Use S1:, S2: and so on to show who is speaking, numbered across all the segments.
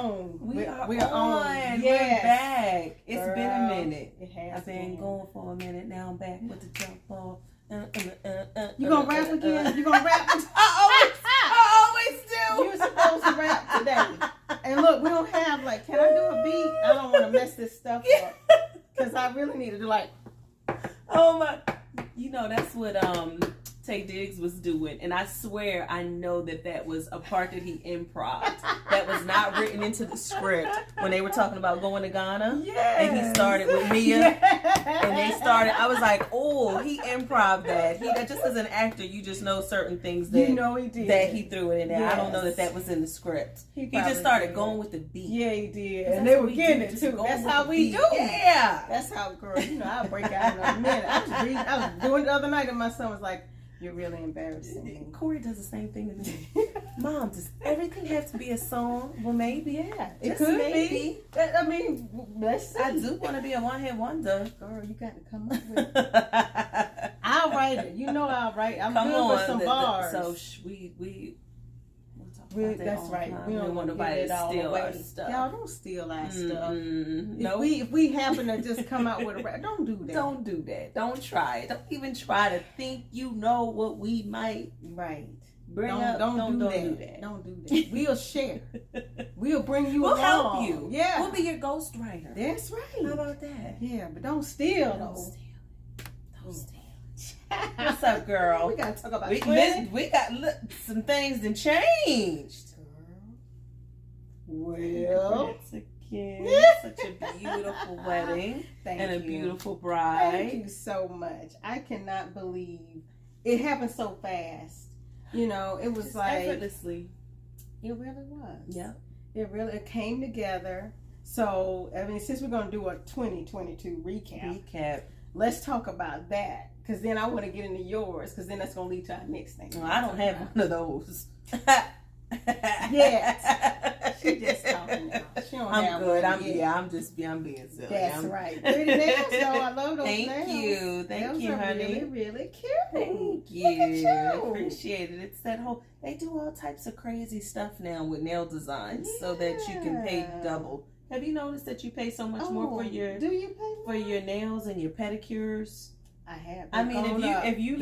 S1: on.
S2: We're
S1: on.
S2: Yes. We're back. It's been a minute.
S1: It has
S2: I've been going for a minute. Now I'm back with the jump off.
S1: You gonna rap again? You gonna rap?
S2: I always do.
S1: You're supposed to rap today. And look, we don't have like, can I do a beat? I don't want to mess this stuff up. Because I really need to do like.
S2: Oh my. You know, that's what Tay Diggs was doing. And I swear I know that was a part that he improv that was not written into the script when they were talking about going to Ghana.
S1: Yes.
S2: And he started with Mia.
S1: Yes.
S2: And they started, I was like, oh, he improv that. Just as an actor, you just know certain things that,
S1: you know he did.
S2: That he threw it in there.
S1: Yes.
S2: I don't know that was in the script. He
S1: probably
S2: just started
S1: did.
S2: Going with the beat.
S1: Yeah, he did. And they were getting it too. That's how we do.
S2: Yeah.
S1: That's how, girl, you know, I'll break out in a minute. I was doing it the other night and my son was like, you're really embarrassing me.
S2: Corey does the same thing to me. Mom, does everything have to be a song? Well, maybe.
S1: Yeah, it
S2: Just
S1: could
S2: maybe.
S1: be. I mean, let's see.
S2: I do want to be a one-hit wonder.
S1: Girl, you got to come up with it. I'll write it. You know I'll write. I'm good with some bars.
S2: So we'll talk about that
S1: that's
S2: all
S1: right.
S2: the time.
S1: We don't
S2: want nobody to steal our stuff.
S1: Y'all don't steal our stuff.
S2: No.
S1: If we happen to just come out with a rap, don't do that.
S2: Don't do that. Don't try it. Don't even try to think you know what we might bring up. Don't do that.
S1: Don't do that. We'll share. We'll bring you
S2: We'll
S1: along.
S2: help you.
S1: Yeah.
S2: We'll be your ghostwriter.
S1: That's right.
S2: How about that?
S1: Yeah, but don't steal.
S2: Don't steal. What's up, girl?
S1: We gotta talk about
S2: we got some things that changed.
S1: Well,
S2: again, such a beautiful wedding
S1: and
S2: a beautiful bride.
S1: Thank you so much. I cannot believe it happened so fast. You know, it was
S2: just
S1: like
S2: effortlessly.
S1: It really was.
S2: Yeah.
S1: It came together. So I mean, since we're gonna do a 2022 recap, let's talk about that. Because then I want to get into yours. Because then that's gonna lead to our next thing.
S2: Well, I don't have one of those.
S1: Yes. She just talking now. She don't
S2: I'm
S1: have
S2: good.
S1: one
S2: I'm being silly.
S1: That's right. Pretty nails though. I love those nails.
S2: Thank you, honey.
S1: Really, really cute.
S2: Thank you.
S1: Look at you.
S2: I appreciate it. It's that whole, they do all types of crazy stuff now with nail designs so that you can pay double. Have you noticed that you pay so much more for your nails and your pedicures?
S1: I have.
S2: I mean, if you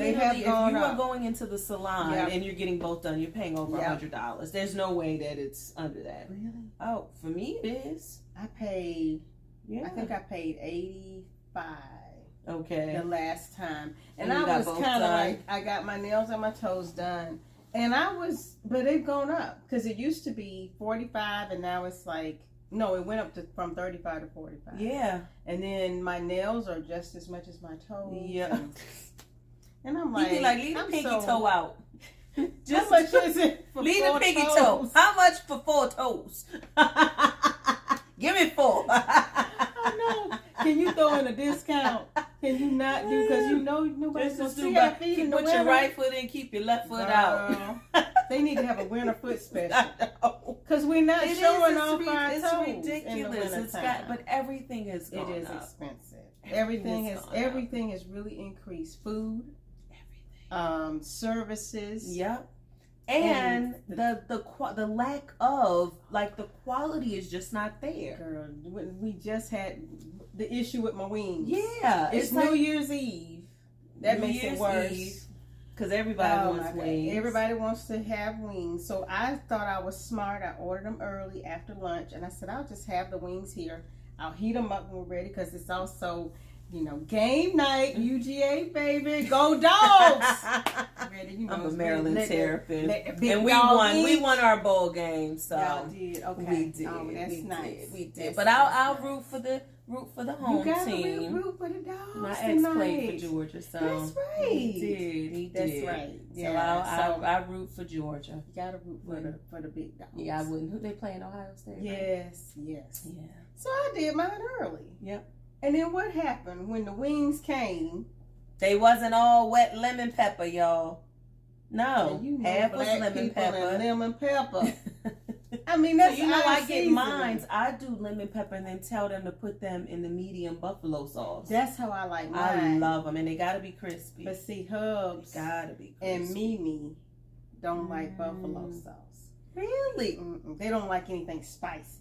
S2: are going into the salon and you're getting both done, you're paying over $100. There's no way that it's under that.
S1: Really?
S2: Oh, for me it is.
S1: I paid. Yeah. I think I paid $85.
S2: Okay.
S1: The last time, and I was kind of like, I got my nails and my toes done, and but they've gone up because it used to be $45, and now it's like. No, it went up from 35 to 45. Yeah. And then my nails are just as much as my toes.
S2: Yeah.
S1: And I'm like,
S2: leave the pinky toe out.
S1: How much is it for
S2: leave
S1: four
S2: the pinky
S1: toes?
S2: toe. How much for 4 toes? Give me 4.
S1: I know. Can you throw in a discount? Can you not do? Because you know nobody's going to see our feet in the winter.
S2: Put your right foot in, keep your left foot out.
S1: They need to have a winter foot special. Because we're not showing off our toes.
S2: It's ridiculous. But everything has gone up.
S1: It is expensive. Everything has really increased. Food, everything, services.
S2: Yep. And the lack of, like, the quality is just not there.
S1: Girl, we just had the issue with my wings.
S2: Yeah.
S1: It's New Year's Eve. That makes it worse.
S2: Because everybody wants wings.
S1: Everybody wants to have wings. So I thought I was smart. I ordered them early after lunch. And I said, I'll just have the wings here. I'll heat them up when we're ready. Because it's also, game night. UGA, baby. Go Dogs. Ready,
S2: I'm a Maryland Terrapin. And we won. We won our bowl game. So
S1: y'all did. Okay.
S2: We did.
S1: Oh, that's nice.
S2: We did. But I'll root for the home
S1: team.
S2: You
S1: gotta root for the Dogs.
S2: My ex played for Georgia, so
S1: that's right.
S2: He did.
S1: That's right.
S2: Yeah. So I root for Georgia.
S1: You gotta root for the big Dogs.
S2: Yeah, I wouldn't. Who they play in Ohio State?
S1: Yes.
S2: Right? Yeah.
S1: So I did mine early.
S2: Yep.
S1: And then what happened when the wings came?
S2: They wasn't all wet lemon pepper, y'all. No,
S1: half was lemon pepper. I mean, that's
S2: I get mine. I do lemon pepper and then tell them to put them in the medium buffalo sauce.
S1: That's how I like mine.
S2: I love them, and they gotta be crispy.
S1: But see, Hubs
S2: gotta be crispy.
S1: And Mimi don't like buffalo sauce.
S2: Really?
S1: They don't like anything spicy.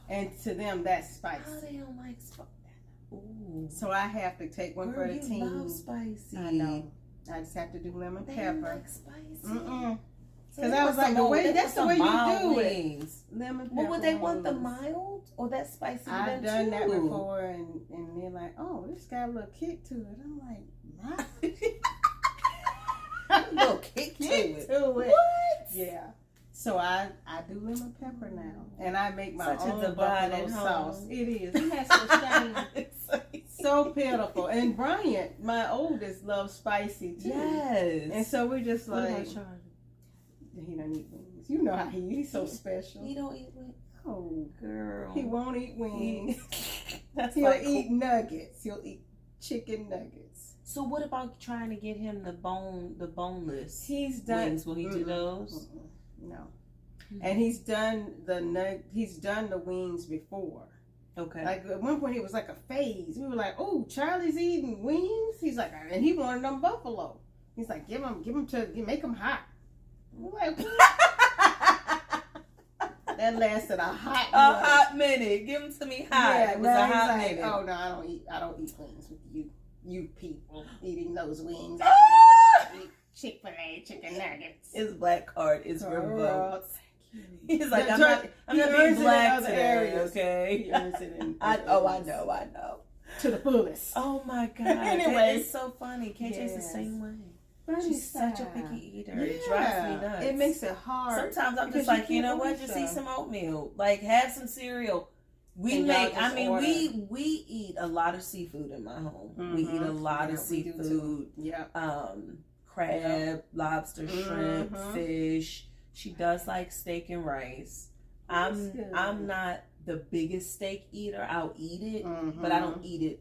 S1: And to them, that's spicy.
S2: Oh, they don't like spicy. Ooh.
S1: So I have to take one for the team.
S2: Love spicy.
S1: I know. I just have to do lemon pepper.
S2: Like spicy.
S1: Because I was like, that's the way you do it. Lemon pepper.
S2: Well, would they want the mild or that spicy?
S1: I've done that before, and they're like, oh, this got a little kick to it. I'm like, nah.
S2: A little kick to it.
S1: What? Yeah. So I do lemon pepper now, and I make my own buffalo sauce. It is. He has to shame. So pitiful. And Bryant, my oldest, loves spicy too.
S2: Yes.
S1: And so we're just like, he don't eat wings. You know how he's so special.
S2: He don't eat wings.
S1: Oh,
S2: girl.
S1: He won't eat wings. He'll eat nuggets. He'll eat chicken nuggets.
S2: So what about trying to get him the boneless?
S1: He's done.
S2: Wings. Will he do those?
S1: No. And he's done the wings before.
S2: Okay.
S1: Like at one point, it was like a phase. We were like, "Oh, Charlie's eating wings." He's like, and he wanted them buffalo. He's like, "Give them make them hot." We're like, that lasted a hot
S2: minute. Give them to me hot.
S1: Yeah,
S2: it was a hot minute.
S1: Oh no, I don't eat wings with you people eating those wings. I eat Chick-fil-A chicken nuggets.
S2: His black card is revoked. He's like, I'm not being black today, okay?
S1: He earns it in
S2: I know.
S1: To the fullest.
S2: Oh my God.
S1: Anyway.
S2: It's so funny. KJ's the same way.
S1: Funny
S2: She's
S1: style.
S2: such a picky eater.
S1: Yeah.
S2: It drives me nuts.
S1: It makes it hard.
S2: Sometimes I'm just like, you know what? Just eat some oatmeal. Like, have some cereal. We eat a lot of seafood in my home. Mm-hmm. We eat a lot of seafood.
S1: Yeah.
S2: Crab, lobster, shrimp, fish. She does like steak and rice. I'm not the biggest steak eater. I'll eat it, but I don't eat it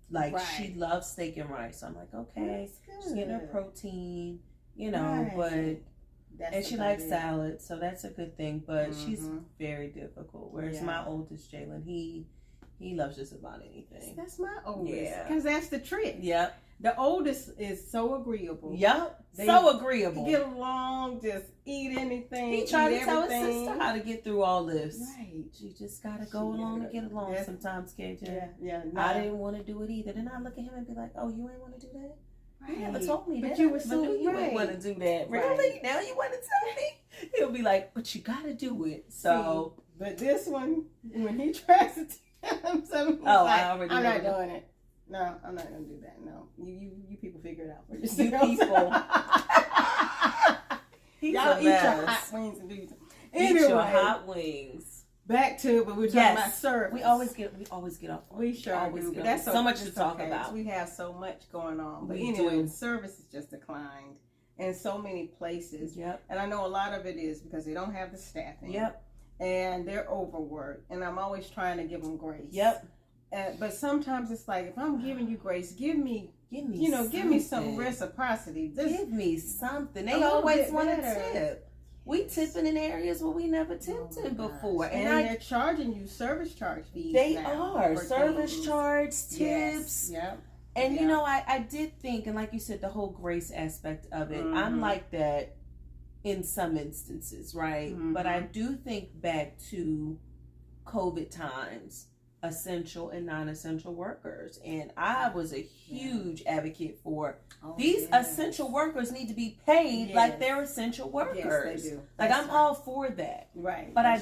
S2: like she loves steak and rice. So I'm like, okay, she's getting her protein, but and she likes salad, so that's a good thing. But she's very difficult. Whereas my oldest, Jalen, he loves just about anything.
S1: That's my oldest, because that's the trick.
S2: Yep.
S1: The oldest is so agreeable.
S2: Yep. So agreeable.
S1: Get along, just eat anything.
S2: He tried to tell his sister how to get through all this.
S1: Right.
S2: You just gotta go along to get along sometimes, KJ.
S1: Yeah. No.
S2: I didn't want to do it either. Then I look at him and be like, oh, you ain't want to do that?
S1: Right.
S2: You never told me that.
S1: But you were so
S2: you ain't want to do that. Really? Now you want to tell me? He'll be like, but you gotta do it. So.
S1: But this one, when he tries to tell him something, he's I'm not doing it. No, I'm not gonna do that. No, you people figure it out for yourself.
S2: You people,
S1: y'all eat your hot wings and do.
S2: Anyway, eat your hot wings.
S1: Back to, but we're talking about service.
S2: We always get off.
S1: We sure
S2: always
S1: do.
S2: But
S1: that's
S2: so much to talk about.
S1: We have so much going on. But anyway, service has just declined in so many places.
S2: Yep.
S1: And I know a lot of it is because they don't have the staffing.
S2: Yep.
S1: And they're overworked. And I'm always trying to give them grace.
S2: Yep.
S1: But sometimes it's like, if I'm giving you grace, give me some reciprocity.
S2: Give me something. They always want to tip. We tipping in areas where we never tipped in before.
S1: And they're charging you service charge fees.
S2: They are. Service charge, tips.
S1: Yes. Yep.
S2: And I did think, and like you said, the whole grace aspect of it, I'm like that in some instances, right? But I do think back to COVID times, essential and non-essential workers, and I was a huge advocate for these essential workers need to be paid like they're essential workers.
S1: Yes, they do.
S2: Like I'm all for that,
S1: right?
S2: But I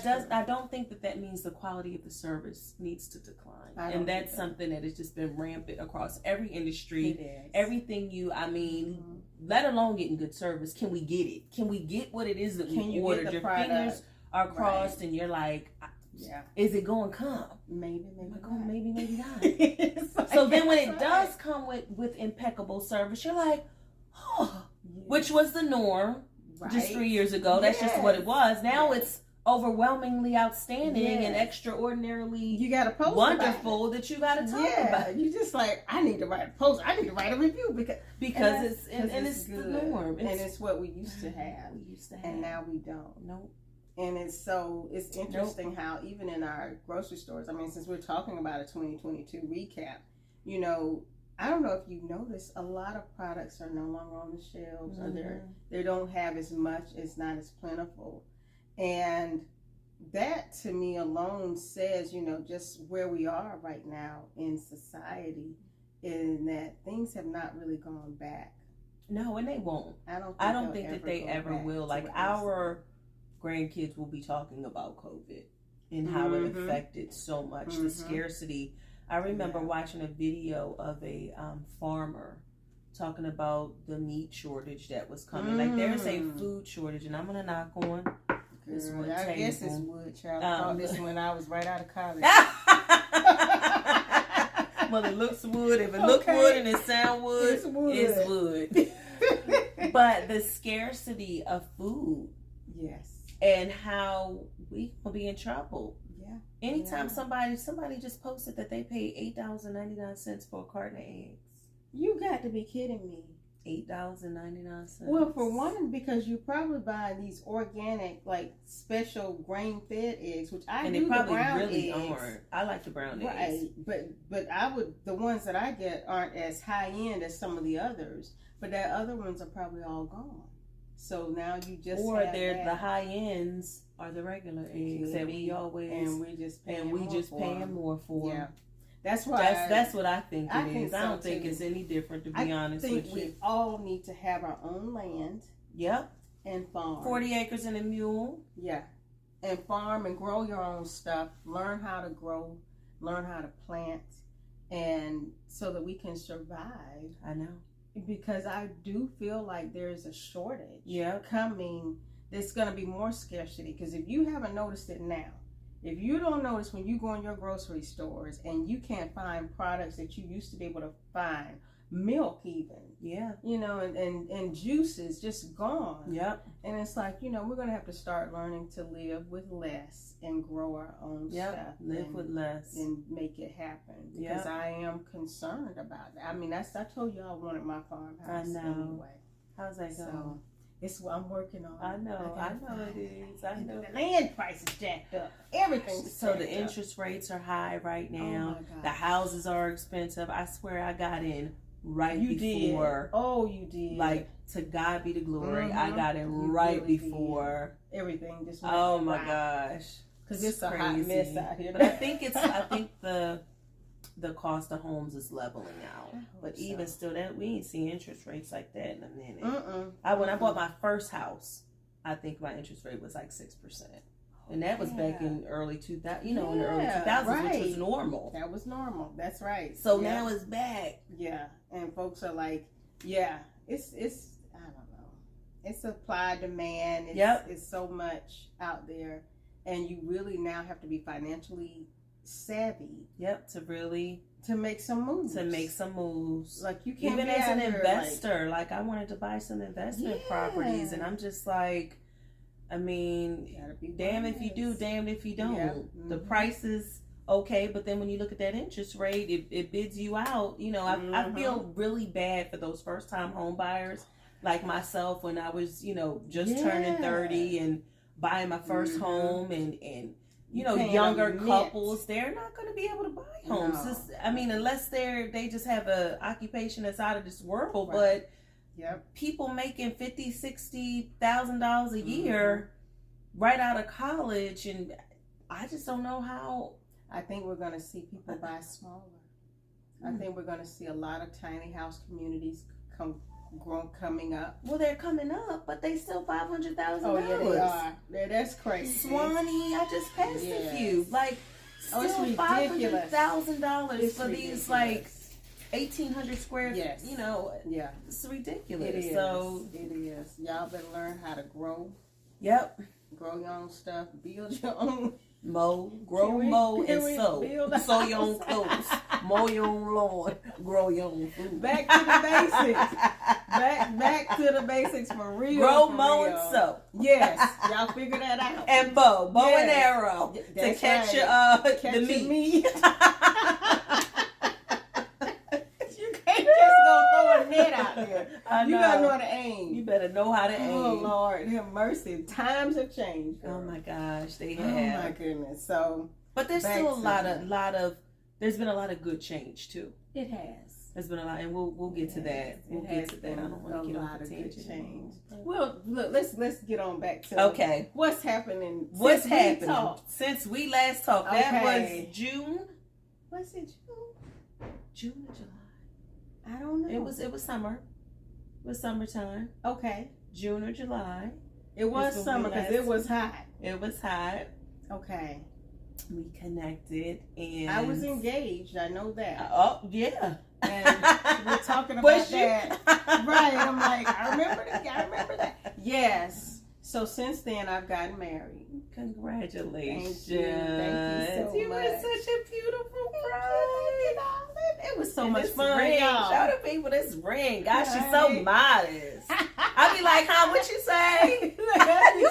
S2: don't think that means the quality of the service needs to decline, and that's something that has just been rampant across every industry. Everything let alone getting good service. Can we get it? Can we get what it is that we ordered? Your fingers are crossed, and you're like.
S1: Yeah.
S2: Is it going to come?
S1: Maybe
S2: not. So then when it does come with impeccable service, you're like, which was the norm just 3 years ago. That's just what it was. Now it's overwhelmingly outstanding and extraordinarily wonderful that you got to talk about.
S1: You just like, I need to write a post. I need to write a review
S2: because it's the norm.
S1: And it's what we used to have. And now we don't.
S2: Nope.
S1: And it's interesting how even in our grocery stores, since we're talking about a 2022 recap, I don't know if you noticed, a lot of products are no longer on the shelves or they don't have as much, it's not as plentiful. And that to me alone says, just where we are right now in society, in that things have not really gone back.
S2: No, and they won't.
S1: I don't think
S2: that they ever will. Like our grandkids will be talking about COVID and how it affected so much, the scarcity. I remember watching a video of a farmer talking about the meat shortage that was coming. Like there's a food shortage, and I'm gonna knock on this wood table.
S1: I guess it's wood, child. I thought this when I was right out of college.
S2: Well, it looks wood. If it looks wood and it sound wood, it's wood. But the scarcity of food,
S1: yes,
S2: and how we will be in trouble.
S1: Yeah.
S2: Anytime somebody just posted that they paid $8.99 for a carton of eggs.
S1: You got to be kidding me.
S2: $8.99.
S1: Well, for one, because you probably buy these organic, like special grain-fed eggs, which I do. And they probably really aren't.
S2: I like the brown eggs.
S1: Right, but the ones that I get aren't as high end as some of the others. But the other ones are probably all gone. So now you just
S2: the high ends are the regular eggs that we always
S1: and we just paying
S2: more for.
S1: Yeah. That's why
S2: that's what I think it is. I don't think it's any different, to be honest with you.
S1: We all need to have our own land.
S2: Yep.
S1: And farm.
S2: 40 acres and a mule.
S1: Yeah. And farm and grow your own stuff. Learn how to grow. Learn how to plant. And so that we can survive.
S2: I know.
S1: Because I do feel like there's a shortage coming. There's going to be more scarcity. Because if you haven't noticed it now, if you don't notice when you go in your grocery stores and you can't find products that you used to be able to find, milk even, and juices just gone.
S2: Yep.
S1: And it's like, we're going to have to start learning to live with less and grow our own stuff.
S2: Live with less.
S1: And make it happen. Because I am concerned about that. I mean, I told you I wanted my farmhouse.
S2: I know.
S1: Anyway.
S2: How's that going?
S1: So, it's what I'm working on.
S2: I know it is. I know.
S1: The land price is jacked up. Everything's
S2: so the interest rates are high right now. The houses are expensive. I swear I got in before.
S1: Did. Oh, you did.
S2: Like, to God be the glory. I got in right before.
S1: Everything just
S2: went oh my gosh.
S1: Because it's a hot mess out here.
S2: But I think the cost of homes is leveling out. But even still, that we ain't seen interest rates like that in a minute. When I bought my first house, I think my interest rate was like 6%. And that was back in early 2000, in the early 2000s, which was normal.
S1: That was normal. That's right.
S2: So now it's back.
S1: Yeah. And folks are like, it's I don't know. It's supply, demand. It's so much out there. And you really now have to be financially savvy. To make some moves. Like you can't
S2: even as an investor. Like I wanted to buy some investment properties, and I'm just like, I mean, damn if you do, damned if you don't.
S1: Yep.
S2: The price is okay, but then when you look at that interest rate, it bids you out. I feel really bad for those first time home buyers like myself when I was, just turning 30 and buying my first home and younger couples, they're not going to be able to buy homes. No. Unless they just have a occupation that's out of this world.
S1: Right.
S2: But people making $50,000-$60,000 a year right out of college, and I just don't know how.
S1: I think we're going to see people buy smaller. I think we're going to see a lot of tiny house communities coming up.
S2: Well, they're coming up, but they still $500,000.
S1: Oh yeah, they are. Yeah, that's crazy.
S2: Swanee, I just passed a few. Like, still
S1: it's
S2: $500,000 for these like 1,800 square.
S1: Yes.
S2: It's ridiculous.
S1: It is.
S2: So
S1: it is. Y'all better learn how to grow.
S2: Yep.
S1: Grow your own stuff. Build your own.
S2: Mow, and sew. Sew your own clothes. Mow your own lawn. Grow your own food.
S1: Back to the basics. Back to the basics for real.
S2: Grow, mow, and sew.
S1: Yes, y'all figure that out.
S2: And bow and arrow to catch the meat.
S1: Net out there. You gotta know how to aim.
S2: You better know how to aim.
S1: Oh Lord, have mercy. Times have changed. Girl.
S2: Oh my gosh, they have.
S1: Oh my goodness. So,
S2: but there's still a lot of. There's been a lot of good change too.
S1: It has.
S2: It's been a lot, and we'll get to that. We'll get to that. I don't want to get off the tangent.
S1: Well, look, let's get on back to what's happening.
S2: What's happening since we last talked? That was June.
S1: Was it
S2: June or July?
S1: I don't know.
S2: It was summer. It was summertime.
S1: Okay.
S2: June or July.
S1: It was summer because it was hot.
S2: It was hot.
S1: Okay.
S2: We connected, and
S1: I was engaged. I know that.
S2: Oh yeah.
S1: And we're talking about that. Right. I'm like, I remember that. Yes. So since then, I've gotten married.
S2: Congratulations.
S1: Thank you so
S2: you
S1: much.
S2: were such a beautiful bride.
S1: It was so much fun,
S2: ring.
S1: y'all.
S2: Show the people this ring. Gosh, she's so modest. I be like, huh, what you say? you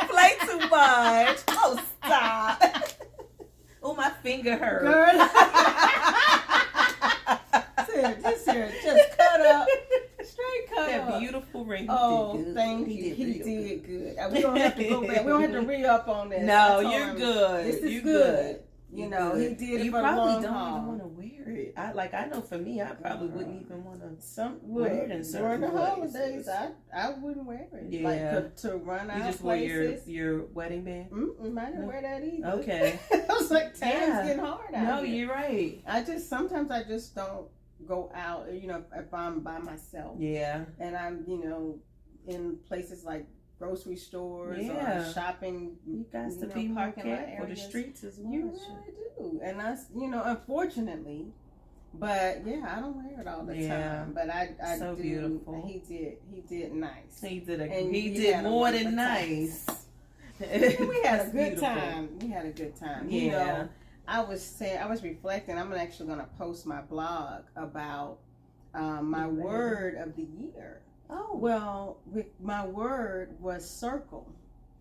S2: play too much. Oh, stop. Oh, my finger hurt.
S1: Girl. This here just cut up. Straight cut
S2: that
S1: up.
S2: That beautiful ring.
S1: Thank you. He did good. We don't have to go back. We don't have to re-up on this.
S2: No, you're good.
S1: This is
S2: you're
S1: good. You know, he did it for the long haul.
S2: You probably don't even want to wear it. I know for me, I probably wouldn't even want to wear it in certain
S1: during the holidays. I wouldn't wear it.
S2: Yeah.
S1: Like to run out.
S2: You just
S1: places.
S2: wear your wedding band?
S1: I didn't wear that either.
S2: Okay.
S1: I was like, time's getting hard out
S2: No,
S1: here.
S2: you're right.
S1: Sometimes I just don't go out, you know, if I'm by myself.
S2: Yeah.
S1: And I'm, you know, in places like grocery stores or shopping.
S2: You got to be more careful. The streets as well.
S1: You really do. And you know, unfortunately, but yeah, I don't wear it all the time. But I
S2: so
S1: do.
S2: Beautiful.
S1: He did nice.
S2: He did more than nice.
S1: We had a good time.
S2: Yeah.
S1: You know, I was reflecting. I'm actually going to post my blog about my word of the year.
S2: Oh.
S1: Well, my word was circle.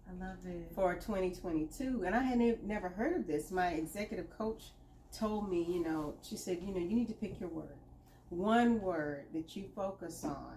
S2: I love it.
S1: For 2022. And I had never heard of this. My executive coach told me, you know, she said, you know, you need to pick your word. One word that you focus on.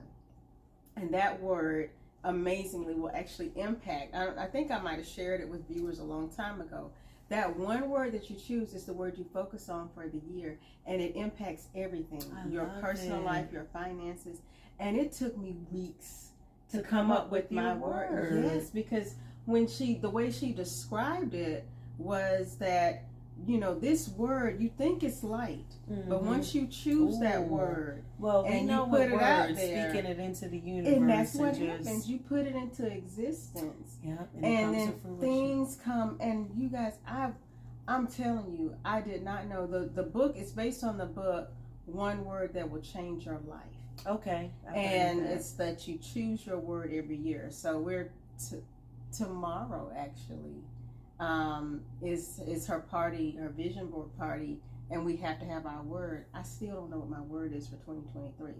S1: And that word, amazingly, will actually impact. I think I might have shared it with viewers a long time ago. That one word that you choose is the word you focus on for the year. And it impacts everything. Your personal life, your finances. And it took me weeks to come up with my word. Yes, because the way she described it was that, you know, this word, you think it's light, but once you choose that word,
S2: and you put it out there, speaking it into the universe,
S1: and that's what happens. You put it into existence, and then things come. And you guys, I'm telling you, I did not know the book is based on the book One Word That Will Change Your Life.
S2: Okay.
S1: And it's that you choose your word every year. So we're tomorrow actually is her party, her vision board party, and we have to have our word. I still don't know what my word is for 2023.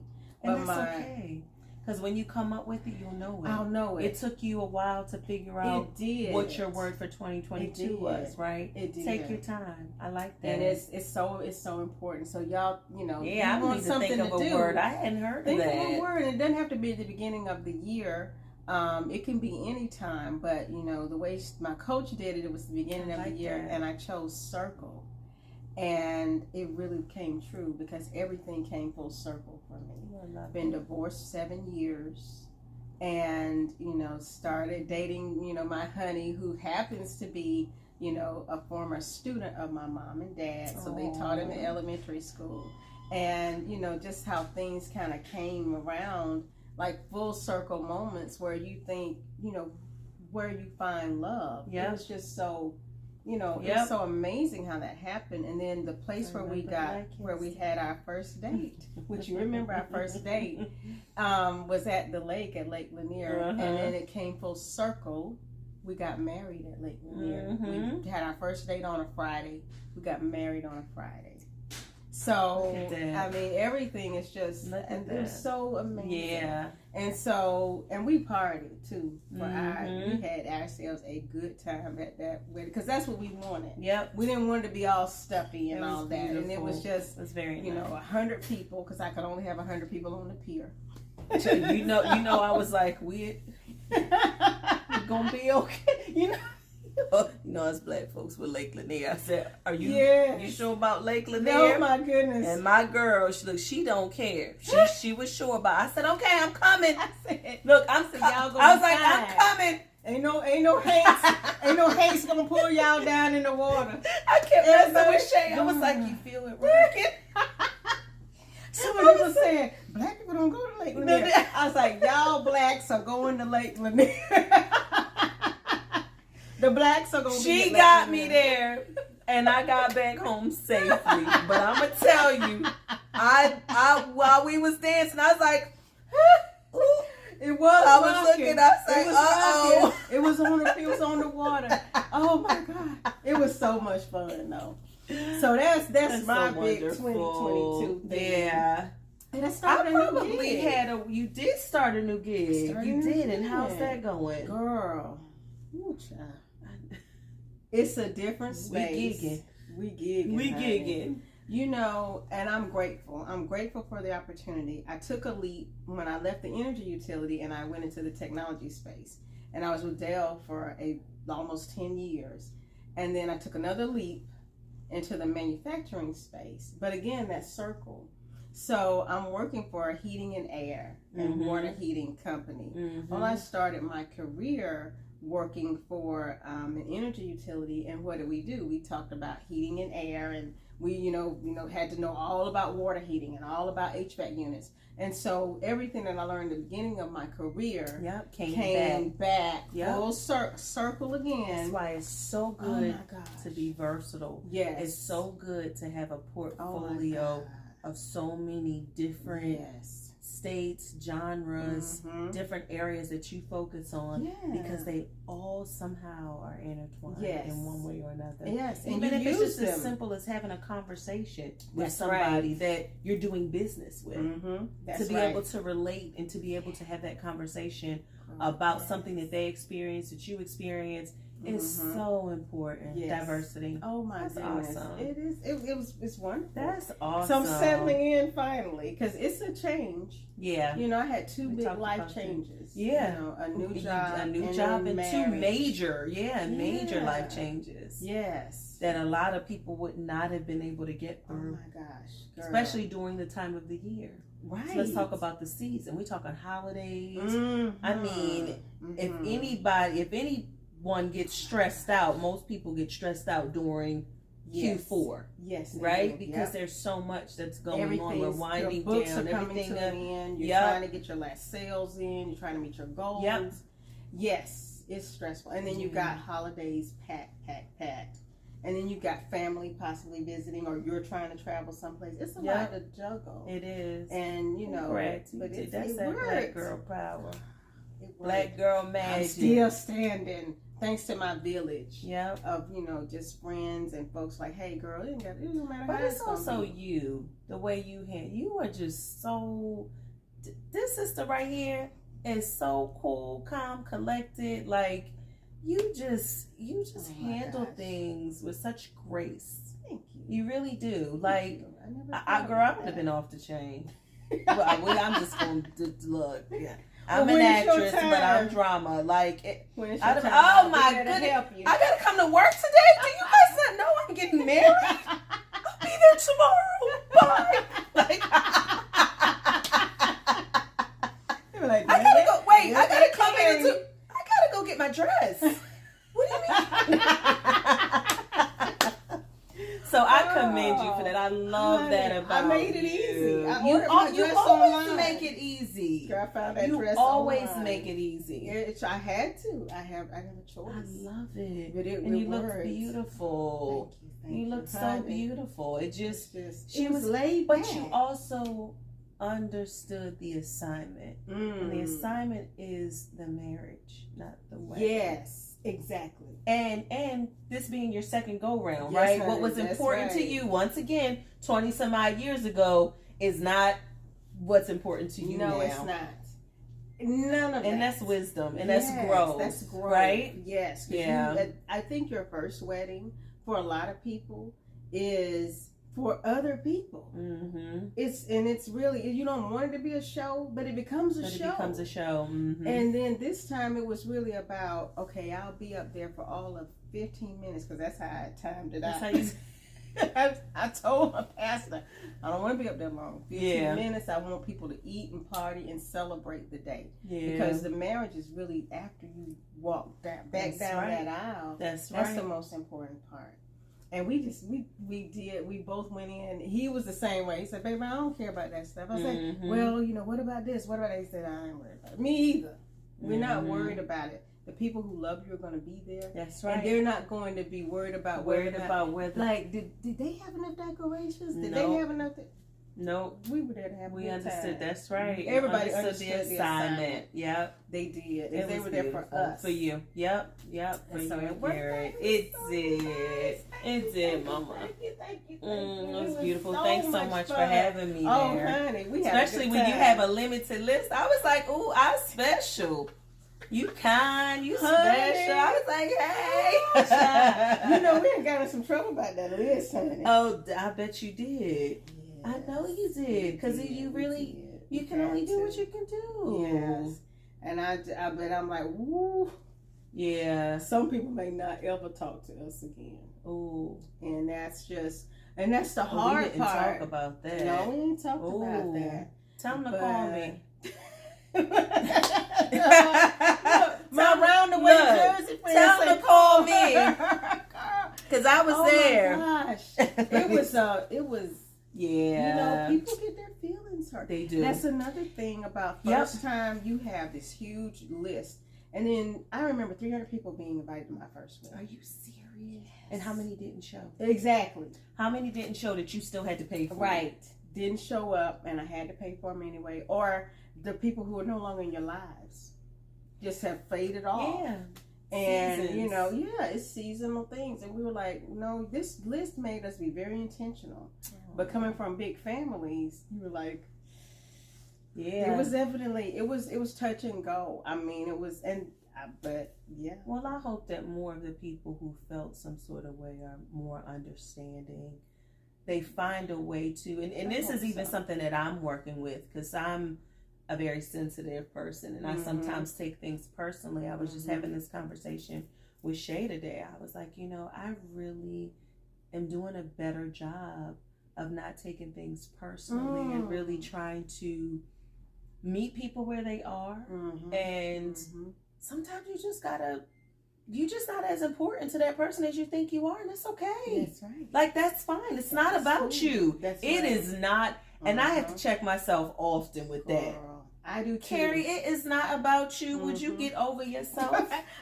S2: And that's okay. Because when you come up with it, you'll know it.
S1: I'll know it.
S2: It took you a while to figure out what your word for 2022 was, right?
S1: It did.
S2: Take your time. I like that.
S1: And it's so important. So y'all, you know,
S2: I
S1: want
S2: need
S1: something
S2: to think of a word. I hadn't heard of that.
S1: Think of a word. And it doesn't have to be at the beginning of the year. It can be any time. But, you know, the way my coach did it, it was the beginning of the year. And I chose circle. And it really came true because everything came full circle for me. Been divorced 7 years, and you know, started dating, you know, my honey, who happens to be, you know, a former student of my mom and dad. So they taught in the elementary school, and you know, just how things kind of came around, like full circle moments where you think, you know, where you find love. It was just so. You know, it's so amazing how that happened. And then the place where we had our first date, which you remember our first date, was at the lake, at Lake Lanier. And then it came full circle. We got married at Lake Lanier. We had our first date on a Friday. We got married on a Friday. So, I mean, everything is just, it's so amazing. Yeah. And we partied too. We had ourselves a good time at that wedding, because that's what we wanted. Yep. We didn't want it to be all stuffy and all that. Beautiful. And it was just,
S2: very
S1: you know, 100 people, because I could only have 100 people on the pier.
S2: you know, I was like, we're gonna be okay. You know, You know, us black folks with Lake Lanier. I said, "Are you you sure about Lake Lanier?"
S1: Oh my goodness!
S2: And my girl, she don't care. She was sure about it. I said, "Okay, I'm coming."
S1: I said,
S2: "Look,
S1: I was
S2: like, I'm coming."
S1: Ain't no haze gonna pull y'all down in the water.
S2: I kept messing with Shay. I was like, "You feel it rocking?"
S1: Some people saying black people don't go to Lake Lanier. I was like, y'all blacks are going to Lake Lanier. The blacks are going to
S2: She got me there, and I got back home safely. But I'm gonna tell you, I while we was dancing, I was like,
S1: it was.
S2: I was looking. I was like,
S1: uh-oh. It was on the water. Oh my God! It was so much fun though. So that's my so big 2022 thing.
S2: Yeah.
S1: And I started
S2: you did start a new gig. You did, and how's that going?
S1: Girl. Ooh, child. It's a different space. We gigging. You know, and I'm grateful. I'm grateful for the opportunity. I took a leap when I left the energy utility and I went into the technology space. And I was with Dell for almost 10 years. And then I took another leap into the manufacturing space. But again, that circle. So I'm working for a heating and air and water heating company. Well, I started my career working for an energy utility, and what did we do? We talked about heating and air, and we, had to know all about water heating and all about HVAC units. And so everything that I learned at the beginning of my career came back full circle again.
S2: That's why it's so good to be versatile.
S1: Yes.
S2: It's so good to have a portfolio of so many different states, genres, different areas that you focus on, because they all somehow are intertwined in one way or another.
S1: Yes,
S2: and even if it's just as simple as having a conversation with somebody that you're doing business with, to be able to relate and to be able to have that conversation about something that they experience, that you experience. It's so important. Diversity.
S1: Oh my goodness.
S2: Awesome.
S1: It is. It's wonderful.
S2: That's awesome.
S1: So I'm settling in finally because it's a change.
S2: Yeah.
S1: I had two big life changes.
S2: Yeah.
S1: A new job
S2: and two major life changes.
S1: Yes.
S2: That a lot of people would not have been able to get through.
S1: Oh my gosh. Girl.
S2: Especially during the time of the year.
S1: Right.
S2: So let's talk about the season. We're talking holidays. I mean, if anyone gets stressed out, most people get stressed out during Q4.
S1: Yes.
S2: Right? Because there's so much that's going on. We're winding
S1: your books
S2: down.
S1: Are coming to an end. You're trying to get your last sales in. You're trying to meet your goals. Yes. It's stressful. And then you got holidays packed. And then you got family possibly visiting, or you're trying to travel someplace. It's a lot to juggle.
S2: It is.
S1: And,
S2: that's that black girl power. Black girl magic.
S1: I'm still standing. Thanks to my village of, just friends and folks like, hey, girl, it don't matter how
S2: it's also you, the way you are just so, this sister right here is so cool, calm, collected. Like, you just handle things with such grace.
S1: Thank you.
S2: You really do. Like, I would have been off the chain. I'm just going to look. Yeah. I'm an actress, but I'm drama. Like, oh my goodness, I gotta come to work today. Do you guys not know I'm getting married? I'll be there tomorrow. Bye. Like, I gotta go. Wait, I gotta come in. I gotta go get my dress. What do you mean? So I commend you for that. I love that about you.
S1: I made it easy.
S2: You always make it easy.
S1: Girl, I found that dress
S2: always
S1: online.
S2: Make it easy.
S1: I had to. I have a choice.
S2: I love it.
S1: But
S2: and you look beautiful.
S1: Thank you.
S2: You look so beautiful. It
S1: was laid back.
S2: But you also understood the assignment. And the assignment is the marriage, not the wedding.
S1: Yes. Exactly.
S2: And this being your second go round, right?
S1: Honey,
S2: what was important to you, once again, 20 some odd years ago, is not what's important to you now.
S1: No, it's not. None of that.
S2: And that's wisdom. And that's growth.
S1: That's growth.
S2: Right?
S1: Yes. Yeah. I think your first wedding, for a lot of people, is for other people. It's really, you don't want it to be a show, but it becomes a show. And then this time it was really about, okay, I'll be up there for all of 15 minutes because that's how I timed it out. I told my pastor, I don't want to be up there long. 15 minutes, I want people to eat and party and celebrate the day. Because the marriage is really after you walk back down that aisle. That's the most important part. And we both went in. He was the same way. He said, baby, I don't care about that stuff. I said, well, what about this? What about that? He said, I ain't worried about it. Me either. We're not worried about it. The people who love you are going to be there. That's right. And they're not going to be worried about whether. Like, did they have enough decorations? Did they have enough?
S2: No.
S1: We were there to have a good
S2: understood.
S1: time. That's
S2: right.
S1: Everybody understood the assignment.
S2: Yep.
S1: They did. And they were there for us.
S2: For you. Yep. For you. It did, Mama.
S1: Thank you.
S2: It was beautiful. Thanks so much for having me there.
S1: Oh, honey.
S2: Especially when you have a limited list. I was like, ooh, I'm special. You kind, you special. I was like, hey.
S1: We ain't got in some trouble about that list, honey.
S2: Oh, I bet you did. Yes. I know you did. Because you can only do what you can do.
S1: Yes. And I bet I'm like, woo.
S2: Yeah.
S1: Some people may not ever talk to us again.
S2: Ooh.
S1: And that's the hard
S2: we didn't
S1: part.
S2: Talk about that.
S1: No, we ain't talked about that.
S2: Tell them to call me.
S1: My round-the-way Jersey friend.
S2: Tell them to call me, because I was there.
S1: Oh my gosh, it was.
S2: Yeah.
S1: People get their feelings hurt.
S2: They do.
S1: That's another thing about first time you have this huge list, and then I remember 300 people being invited to my first wedding.
S2: Are you serious? And how many didn't show?
S1: Exactly.
S2: How many didn't show that you still had to pay for?
S1: Right. Didn't show up, and I had to pay for them anyway, or the people who are no longer in your lives just have faded off.
S2: Yeah.
S1: And, it's seasonal things. And we were like, no, this list made us be very intentional. Oh. But coming from big families, you were like, it was definitely, it was touch and go. I mean, it was, but yeah.
S2: Well, I hope that more of the people who felt some sort of way are more understanding. They find a way to, and this is even something that I'm working with, because I'm a very sensitive person, and I sometimes take things personally. I was just having this conversation with Shay today. I was like, I really am doing a better job of not taking things personally and really trying to meet people where they are. And sometimes you're just not as important to that person as you think you are, and that's okay.
S1: That's right.
S2: Like, that's fine. It's not about you. It is not, and I have to check myself often with that.
S1: I do too.
S2: Kerri, it is not about you. Would you get over yourself?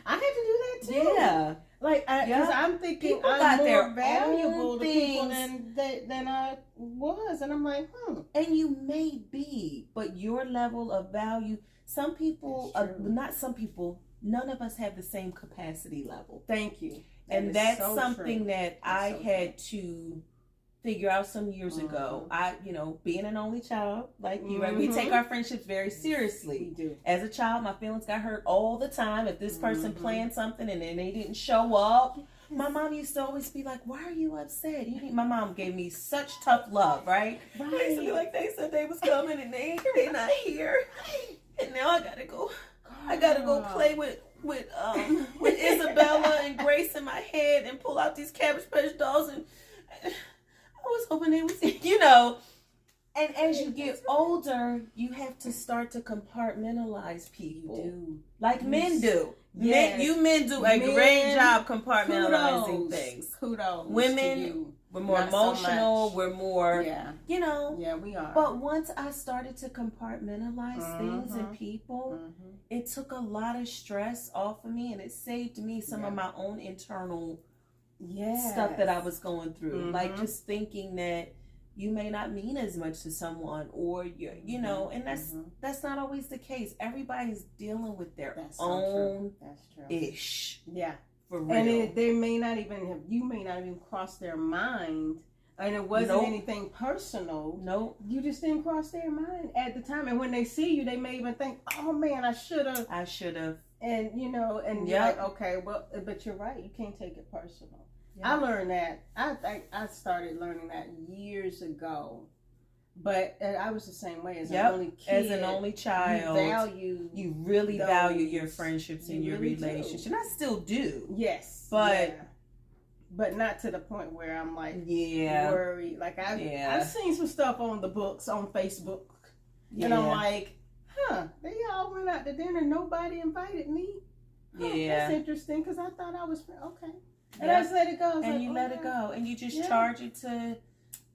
S1: I had to do that too.
S2: Yeah.
S1: Like, because I'm thinking people I'm more valuable to people than I was. And I'm like,
S2: And you may be, but your level of value, some people, not some people, none of us have the same capacity level.
S1: Thank you.
S2: And that's so something that I had to figure out some years ago. I, being an only child, like you, right? We take our friendships very seriously.
S1: We do.
S2: As a child, my feelings got hurt all the time. If this person planned something and then they didn't show up, my mom used to always be like, why are you upset? My mom gave me such tough love, right? I used to be like, they said they was coming and they're not here. And now I gotta go. I gotta go play with Isabella and Grace in my head and pull out these Cabbage Patch dolls, and I was hoping they was, And as you get older, you have to start to compartmentalize people.
S1: You do.
S2: Like men do.
S1: Yes.
S2: Men do a great job compartmentalizing things.
S1: Kudos.
S2: Women, we're more emotional. We're more,
S1: Yeah, we are.
S2: But once I started to compartmentalize things and people, it took a lot of stress off of me, and it saved me some of my own internal stuff that I was going through. Like just thinking that you may not mean as much to someone, or and that's not always the case. Everybody's dealing with their own ish.
S1: Yeah.
S2: For real.
S1: And they may not even you may not even cross their mind, and it wasn't anything personal.
S2: Nope.
S1: You just didn't cross their mind at the time, and when they see you, they may even think, "Oh man, I should have." And and you're like, okay, well, but you're right. You can't take it personal. I learned that. I started learning that years ago. But I was the same way as an only kid.
S2: As an only child, you really value your friendships and your really relationships, and I still do.
S1: Yes, but not to the point where I'm like worried. Like I've seen some stuff on the books on Facebook, and I'm like, they all went out to dinner. Nobody invited me. That's interesting because I thought I was okay, and I just let it go. And
S2: you let it go, and you just charge it to.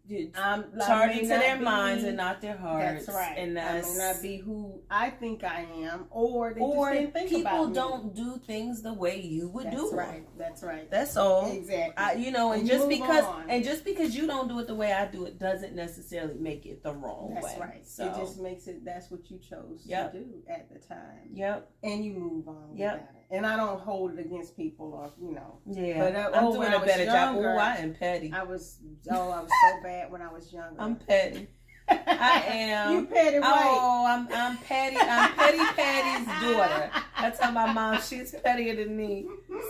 S2: Charge it to their minds and not their hearts.
S1: That's right.
S2: And
S1: I may not be who I think I am, or they just didn't think about me.
S2: People don't do things the way you would do them.
S1: That's right.
S2: That's all.
S1: Exactly.
S2: And just because you don't do it the way I do it doesn't necessarily make it the wrong way.
S1: That's right. So it just makes it. That's what you chose to do at the time.
S2: Yep.
S1: And you move on with that. And I don't hold it against people, or
S2: Yeah.
S1: But
S2: I'm doing a better job. Oh, I am petty.
S1: I was so bad when I was younger.
S2: I'm petty. I am.
S1: You petty, right?
S2: Oh, I'm petty. I'm Patty's daughter. That's how my mom. She's pettier than me.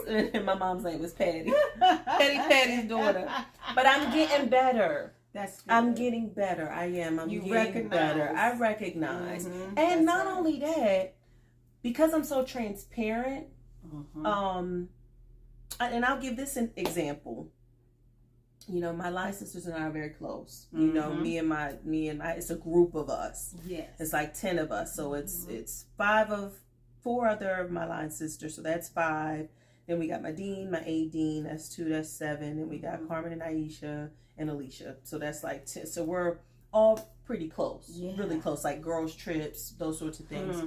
S2: And my mom's name was Patty. Patty's daughter. But I'm getting better.
S1: That's good.
S2: I'm getting better. I am. I'm getting better. I recognize. And
S1: that's
S2: not only that, because I'm so transparent. And I'll give this an example. My line sisters and I are very close. Me and my, it's a group of us. Yes. It's like 10 of us. So it's 4 other of my line sisters. So that's 5. Then we got my dean, my aide dean. That's 2, that's 7. Then we got Carmen and Aisha and Alicia. So that's like 10. So we're all pretty close. Yeah. Really close. Like girls trips, those sorts of things.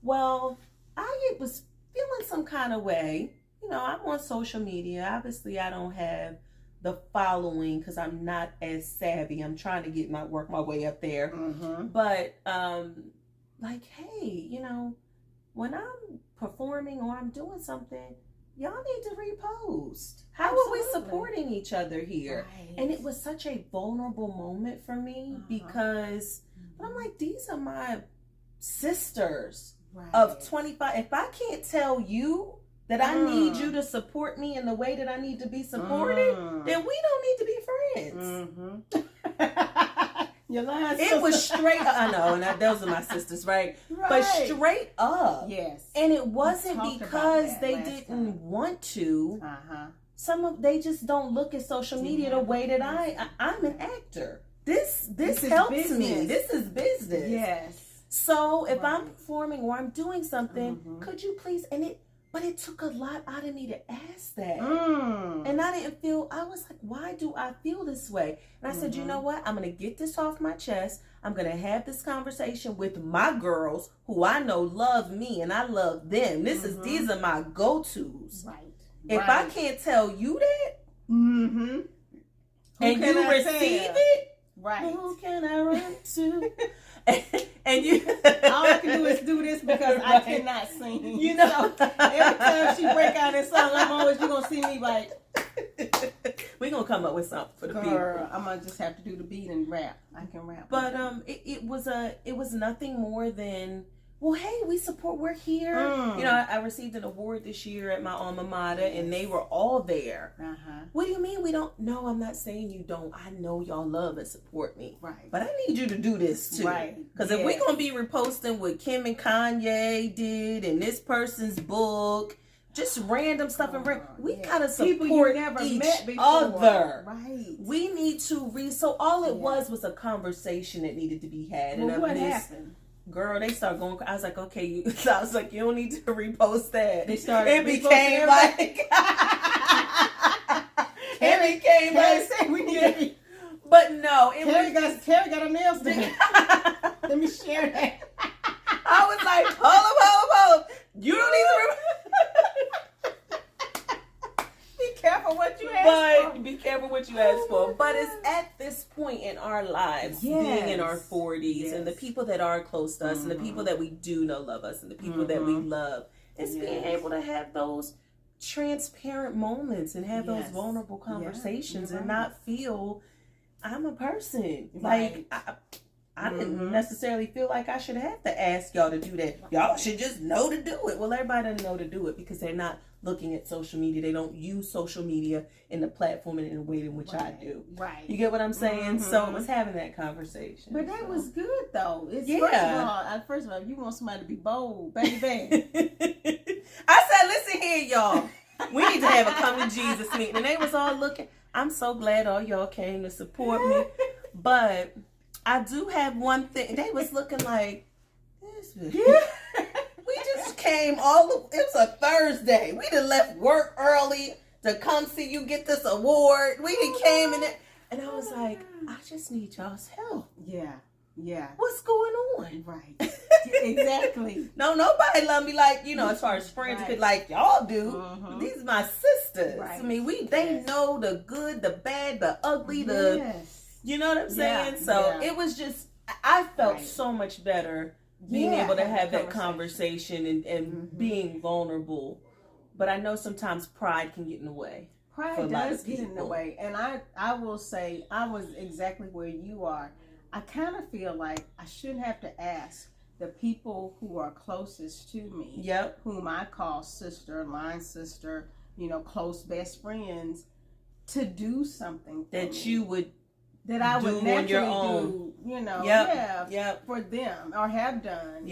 S2: Well, I was feeling some kind of way. I'm on social media. Obviously, I don't have the following because I'm not as savvy. I'm trying to work my way up there. But like, hey, when I'm performing or I'm doing something, y'all need to repost. How are we supporting each other here? Right. And it was such a vulnerable moment for me because I'm like, these are my sisters of 25. If I can't tell you that I need you to support me in the way that I need to be supported, then we don't need to be friends.
S1: Your line
S2: it was straight up. I know, and those are my sisters, right? But straight up.
S1: Yes.
S2: And it wasn't because they didn't want to. They just don't look at social media the way that I'm an actor. This helps me. This is business.
S1: Yes.
S2: So if I'm performing or I'm doing something, could you please, but it took a lot out of me to ask that. And I was like, why do I feel this way? And I said, you know what? I'm going to get this off my chest. I'm going to have this conversation with my girls who I know love me and I love them. These are my go-tos.
S1: Right.
S2: If I can't tell you that, and you receive it, who can I run to? And you
S1: all I can do is do this because I cannot sing. So every time she break out in song, you're gonna see me like
S2: we're gonna come up with something for the people.
S1: I'm gonna just have to do the beat and rap. I can rap.
S2: But it was nothing more than, well, hey, we're here. I received an award this year at my alma mater, and they were all there. What do you mean we don't? No, I'm not saying you don't. I know y'all love and support me.
S1: Right.
S2: But I need you to do this too. Right. Because if we're going to be reposting what Kim and Kanye did and this person's book, just random stuff, we got to support
S1: people you never
S2: each
S1: met before.
S2: other.
S1: Right.
S2: We need to so all it was a conversation that needed to be had.
S1: Well, what happened?
S2: Girl, they started going. I was like, okay. I was like, you don't need to repost that.
S1: They started.
S2: It became like. It became like.
S1: We need to be.
S2: But no,
S1: Kerri got a nail stick. Let me share that.
S2: I was like, hold up. You don't need to. Be careful what you ask for. Be careful what you ask for. But it's at this point in our lives, being in our 40s, and the people that are close to us, and the people that we do know love us, and the people that we love, it's being able to have those transparent moments and have those vulnerable conversations and not feel I'm a person. Like, I didn't necessarily feel like I should have to ask y'all to do that. Y'all should just know to do it. Well, everybody doesn't know to do it because they're not looking at social media. They don't use social media in the platform and in the way in which I do.
S1: Right.
S2: You get what I'm saying? So it was having that conversation.
S1: But that was good, though. It's,
S2: yeah.
S1: First of all, if you want somebody to be bold, baby.
S2: I said, listen here, y'all. We need to have a come to Jesus meeting. And they was all looking. I'm so glad all y'all came to support me. But I do have one thing. They was looking like, we just came it was a Thursday. We done left work early to come see you get this award. We done came in it. And I was like, I just need y'all's help.
S1: Yeah. Yeah.
S2: What's going on?
S1: Right. Exactly.
S2: No, nobody love me like, as far as friends could like y'all do. These are my sisters.
S1: Right.
S2: I mean, they know the good, the bad, the ugly, you know what I'm saying?
S1: Yeah.
S2: So it was just, I felt so much better being able to have that conversation and being vulnerable. But I know sometimes pride can get in the way.
S1: Pride does get in the way. And I will say, I was exactly where you are. I kind of feel like I shouldn't have to ask the people who are closest to me, whom I call sister, line sister, close best friends, to do something
S2: that you would
S1: I would naturally
S2: on your own.
S1: Do, for them or have done.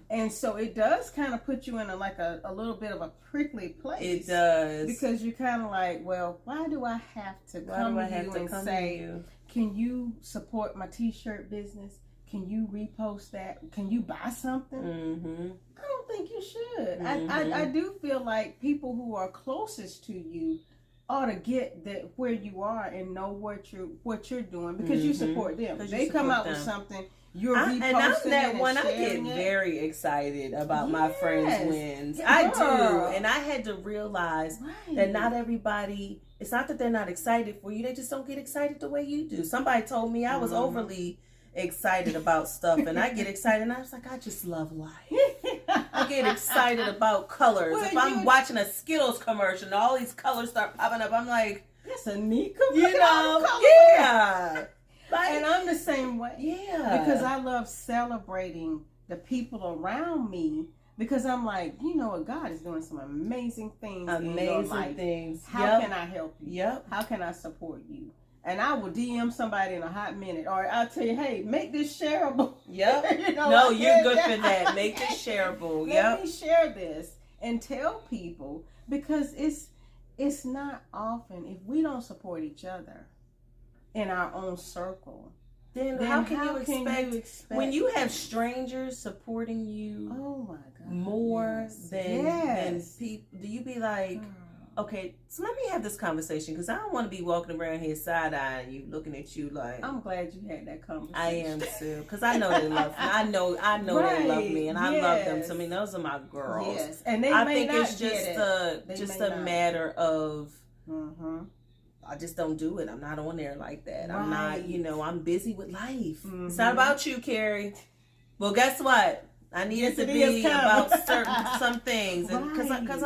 S1: And so it does kind of put you in a little bit of a prickly place.
S2: It does.
S1: Because you're kind of like, well, why do I have to come to you and say, can you support my t-shirt business? Can you repost that? Can you buy something? I don't think you should. I do feel like people who are closest to you ought to get that where you are and know what you're doing because you support them. They come out with something, you're reposting
S2: and I'm that
S1: and
S2: one. I get very excited about my friends' wins. I do, and I had to realize that not everybody. It's not that they're not excited for you; they just don't get excited the way you do. Somebody told me I was overly excited about stuff, and I get excited, and I was like, I just love life. I get excited about colors.
S1: Well,
S2: if I'm watching a Skittles commercial and all these colors start popping up, I'm like,
S1: that's a neat commercial. And I'm the same way. Because I love celebrating the people around me. Because I'm like, God is doing some amazing things in your life. How can I help you? How can I support you? And I will DM somebody in a hot minute, or I'll tell you, hey, make this shareable.
S2: No, you're good for that. Make this shareable.
S1: Let me share this and tell people, because it's not often, if we don't support each other in our own circle, then how can you expect
S2: when you have strangers supporting you?
S1: Oh my God,
S2: more than people? Do you be like? Okay, so let me have this conversation because I don't want to be walking around here side-eyeing you, looking at you like.
S1: I'm glad you had that conversation.
S2: I am too, because I know they love me. I know they love me, and I love them. So I mean, those are my girls.
S1: Yes, and they
S2: I
S1: may
S2: think
S1: not
S2: it's just a matter of. I just don't do it. I'm not on there like that. I'm not. I'm busy with life. It's not about you, Kerri. Well, guess what? I need it to be about some things, and because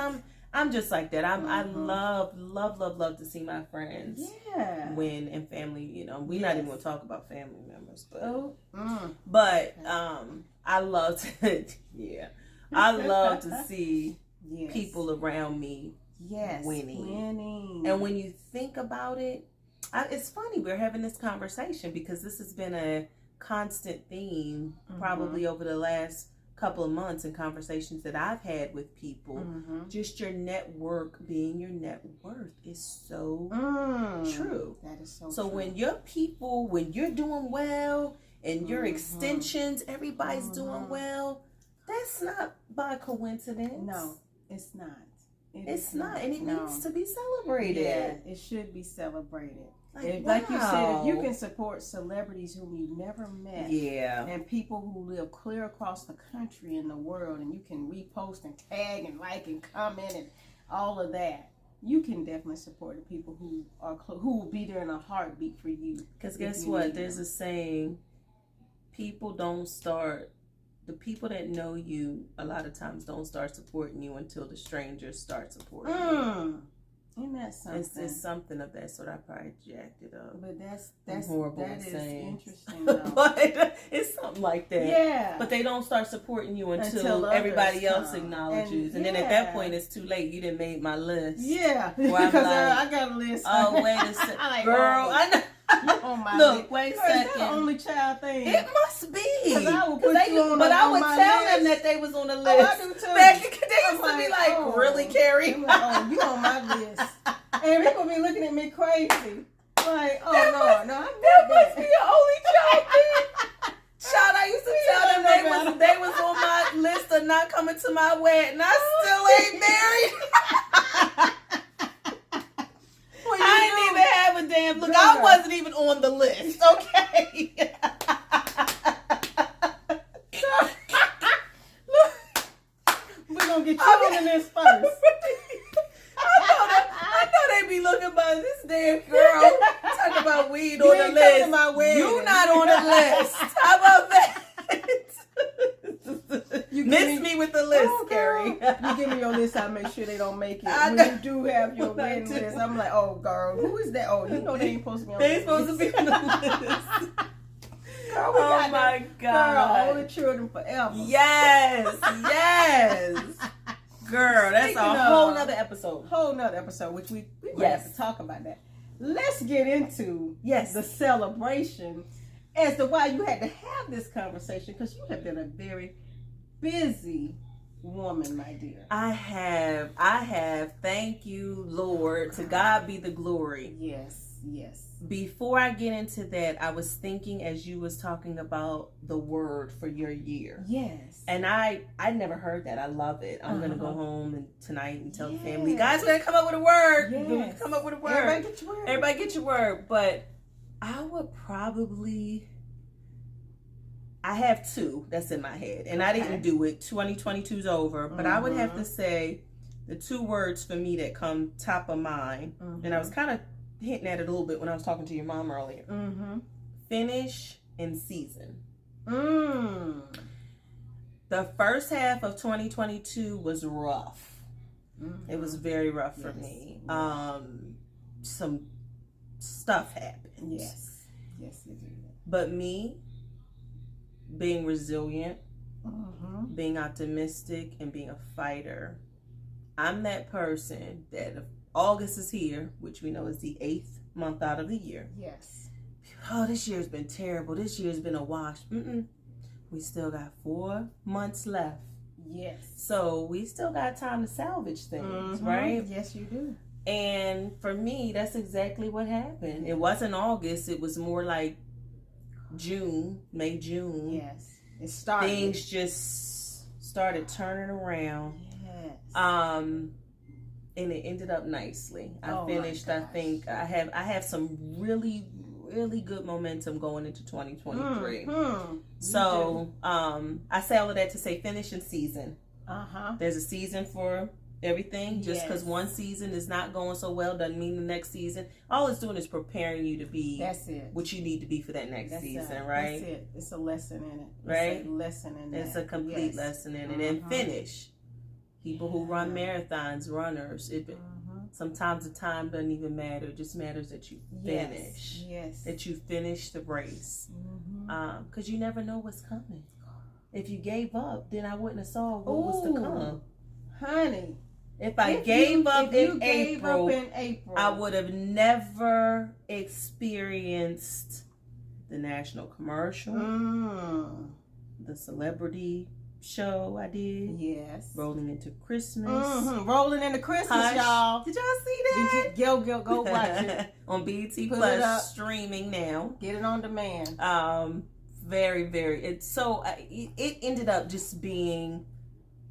S2: I'm just like that. I love to see my friends win and family. We're not even gonna talk about family members, but I love to I love to see people around me winning. And when you think about it, it's funny we're having this conversation because this has been a constant theme probably over the last couple of months in conversations that I've had with people. Just your network being your net worth is so true.
S1: That is so
S2: true.
S1: When
S2: you're doing well and your extensions, everybody's doing well, that's not by coincidence.
S1: No, it's not.
S2: It's not, and it needs to be celebrated.
S1: Yeah, it should be celebrated. Like you said, if you can support celebrities whom you've never met, and people who live clear across the country and the world, and you can repost and tag and like and comment and all of that, you can definitely support the people who will be there in a heartbeat for you.
S2: Because guess what? There's a saying: the people that know you a lot of times don't start supporting you until the strangers start supporting you.
S1: Isn't that something?
S2: It's something of that sort. I probably jacked it up.
S1: But that's
S2: horrible
S1: that
S2: at
S1: is
S2: saying.
S1: interesting though.
S2: But it's something like that.
S1: Yeah.
S2: But they don't start supporting you until
S1: others
S2: everybody else
S1: come.
S2: acknowledges. And then at that point, it's too late. You didn't make my list.
S1: Yeah.
S2: Where I'm
S1: Because
S2: like,
S1: I got a list.
S2: Oh, wait a second.
S1: like,
S2: girl, I know.
S1: On my
S2: Look,
S1: list.
S2: wait a
S1: Girl, is that
S2: second.
S1: an only child thing?
S2: It must be.
S1: Because I would put you on
S2: but I
S1: on
S2: would
S1: my
S2: tell
S1: list.
S2: them that they was on the list.
S1: Oh, I do too.
S2: They used to
S1: I'm
S2: be like,
S1: oh.
S2: really, Kerri?
S1: I'm like, oh, you on my list. And people be looking at me crazy. Like, oh,
S2: that must be your only child thing. Child, I used to tell them they was on my list of not coming to my wedding. I still ain't married. I didn't even have a damn look. I wasn't even on the list, okay?
S1: We're going to get you on the list first.
S2: I know they be looking by this damn girl talking about weed on the list. You not on the list. How about that? You miss me with the list, Kerri.
S1: You give me your list, I make sure they don't make it. When you do have your wedding list, I'm like, oh, girl, who is that? Oh, you know they ain't supposed to be on the list.
S2: They supposed to be on the list.
S1: Girl, we got
S2: my God.
S1: Girl, only children forever.
S2: Yes. Girl, that's a whole nother episode.
S1: Which we have to talk about that. Let's get into the celebration as to why you had to have this conversation, because you have been a very busy woman, my dear.
S2: I have. Thank you, Lord. To God be the glory.
S1: Yes.
S2: Before I get into that, I was thinking as you was talking about the word for your year.
S1: Yes.
S2: And I never heard that. I love it. I'm going to go home tonight and tell the family, guys, we're going to come up with a word.
S1: Yes.
S2: We're going to come up with a word.
S1: Everybody
S2: get your word. But I would probably... I have two that's in my head. And I didn't do it. 2022's over. But I would have to say the two words for me that come top of mind. And I was kind of hinting at it a little bit when I was talking to your mom earlier. Finish and season. The first half of 2022 was rough. It was very rough for me. Some stuff happened.
S1: Yes, it did.
S2: But me being resilient, being optimistic, and being a fighter, I'm that person that if August is here, which we know is the 8th month out of the year.
S1: Yes.
S2: Oh, this year's been terrible. This year's been a wash. We still got 4 months left.
S1: Yes.
S2: So we still got time to salvage things, right?
S1: Yes, you do.
S2: And for me, that's exactly what happened. It wasn't August. It was more like May, June.
S1: Yes. It started.
S2: Things just started turning around.
S1: Yes.
S2: And it ended up nicely. I finished. I think I have some really good momentum going into 2023. So I say all of that to say finish and season. There's a season for everything. Just because one season is not going so well doesn't mean the next season. All it's doing is preparing you to be what you need to be for that next season, right?
S1: That's it. It's a lesson in it.
S2: Right?
S1: It's a lesson in it.
S2: It's a complete lesson in it. And finish. People who run marathons, runners, sometimes the time doesn't even matter. It just matters that you finish.
S1: Yes.
S2: That you finish the race. Because you never know what's coming. If you gave up, then I wouldn't have saw what was to come.
S1: Honey.
S2: If I gave up in April, I would have never experienced the national commercial, the celebrity show I did.
S1: Yes.
S2: Rolling into Christmas.
S1: Rolling into Christmas, y'all.
S2: Did y'all see that?
S1: Go watch it.
S2: On BT Plus, streaming now.
S1: Get it on demand.
S2: Very, very. It ended up just being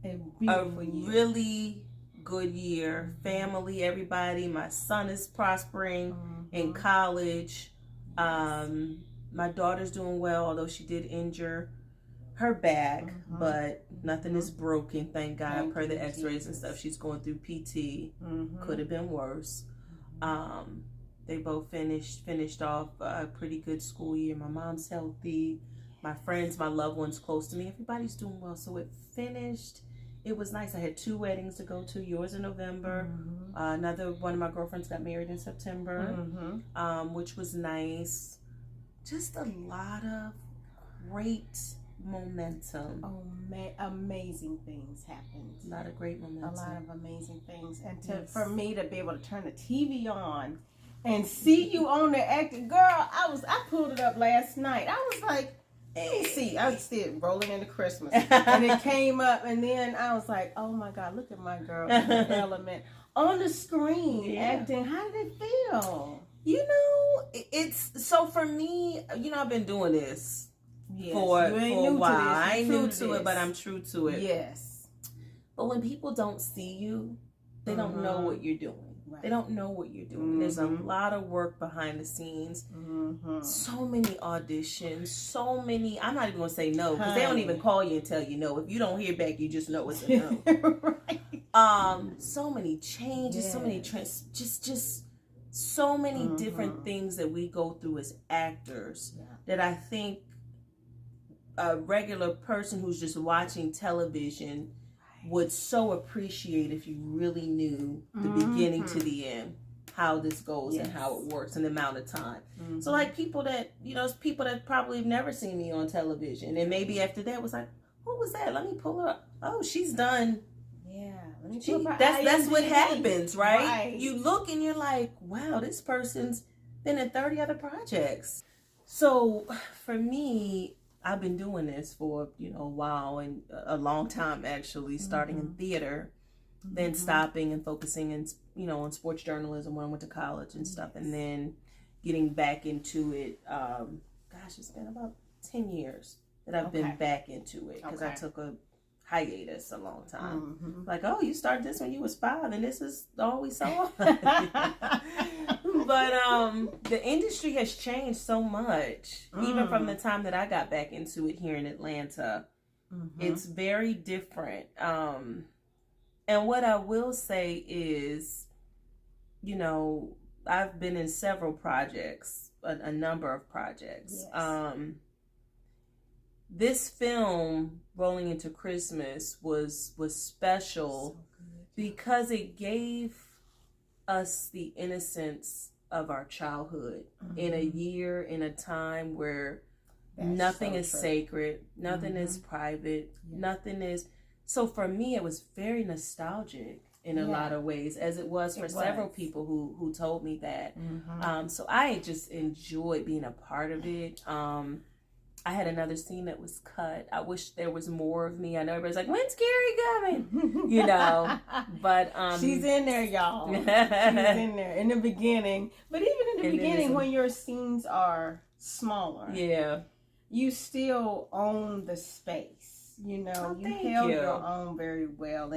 S2: a really good year. Family, everybody. My son is prospering in college. My daughter's doing well, although she did injure her back, but nothing is broken, thank God, per the x-rays and stuff. She's going through PT. Could have been worse. They both finished off a pretty good school year. My mom's healthy. My friends, my loved ones close to me, everybody's doing well. So it finished it was nice. I had 2 weddings to go to. Yours in November. Another one of my girlfriends got married in September, which was nice. Just a lot of great momentum.
S1: Oh, amazing things happened.
S2: A lot of great momentum.
S1: A lot of amazing things. And for me to be able to turn the TV on and see you on the acting, girl, I pulled it up last night. I was like, let me see. I was still rolling into Christmas. And it came up, and then I was like, oh my God, look at my girl in the element on the screen acting. How did it feel?
S2: You know, it's so for me, you know, I've been doing this for a while. I ain't new to it, but I'm true to it.
S1: Yes.
S2: But when people don't see you, they don't know what you're doing. Right. They don't know what you're doing. There's a lot of work behind the scenes. So many auditions. So many. I'm not even going to say no, because they don't even call you and tell you no. If you don't hear back, you just know it's a no. Right. So many changes. So many just so many different things that we go through as actors that I think a regular person who's just watching television would so appreciate if you really knew the beginning to the end, how this goes and how it works and the amount of time. So like people that, you know, people that probably have never seen me on television, and maybe after that was like, who was that? Let me pull her up. Oh, she's done. That's what happens, right? You look and you're like, wow, this person's been in 30 other projects. So for me, I've been doing this for, you know, a while, and a long time actually, starting in theater, then stopping and focusing in, you know, on sports journalism when I went to college and stuff, and then getting back into it. It's been about 10 years that I've been back into it, because I took a hiatus a long time. Like, oh, you started this when you was 5 and this is all we saw. But the industry has changed so much, even from the time that I got back into it here in Atlanta. It's very different. And what I will say is, you know, I've been in several projects, a number of projects. This film, Rolling Into Christmas, was special because it gave us the innocence of our childhood in a year, in a time where nothing is sacred, nothing is private, nothing is. So for me, it was very nostalgic in a lot of ways, as it was for several people who told me that. So I just enjoyed being a part of it. I had another scene that was cut. I wish there was more of me. I know everybody's like, when's Kerri coming? You know, but
S1: she's in there, y'all. She's in there in the beginning. But even in the beginning, when your scenes are smaller, you still own the space. You know, you held your own very well,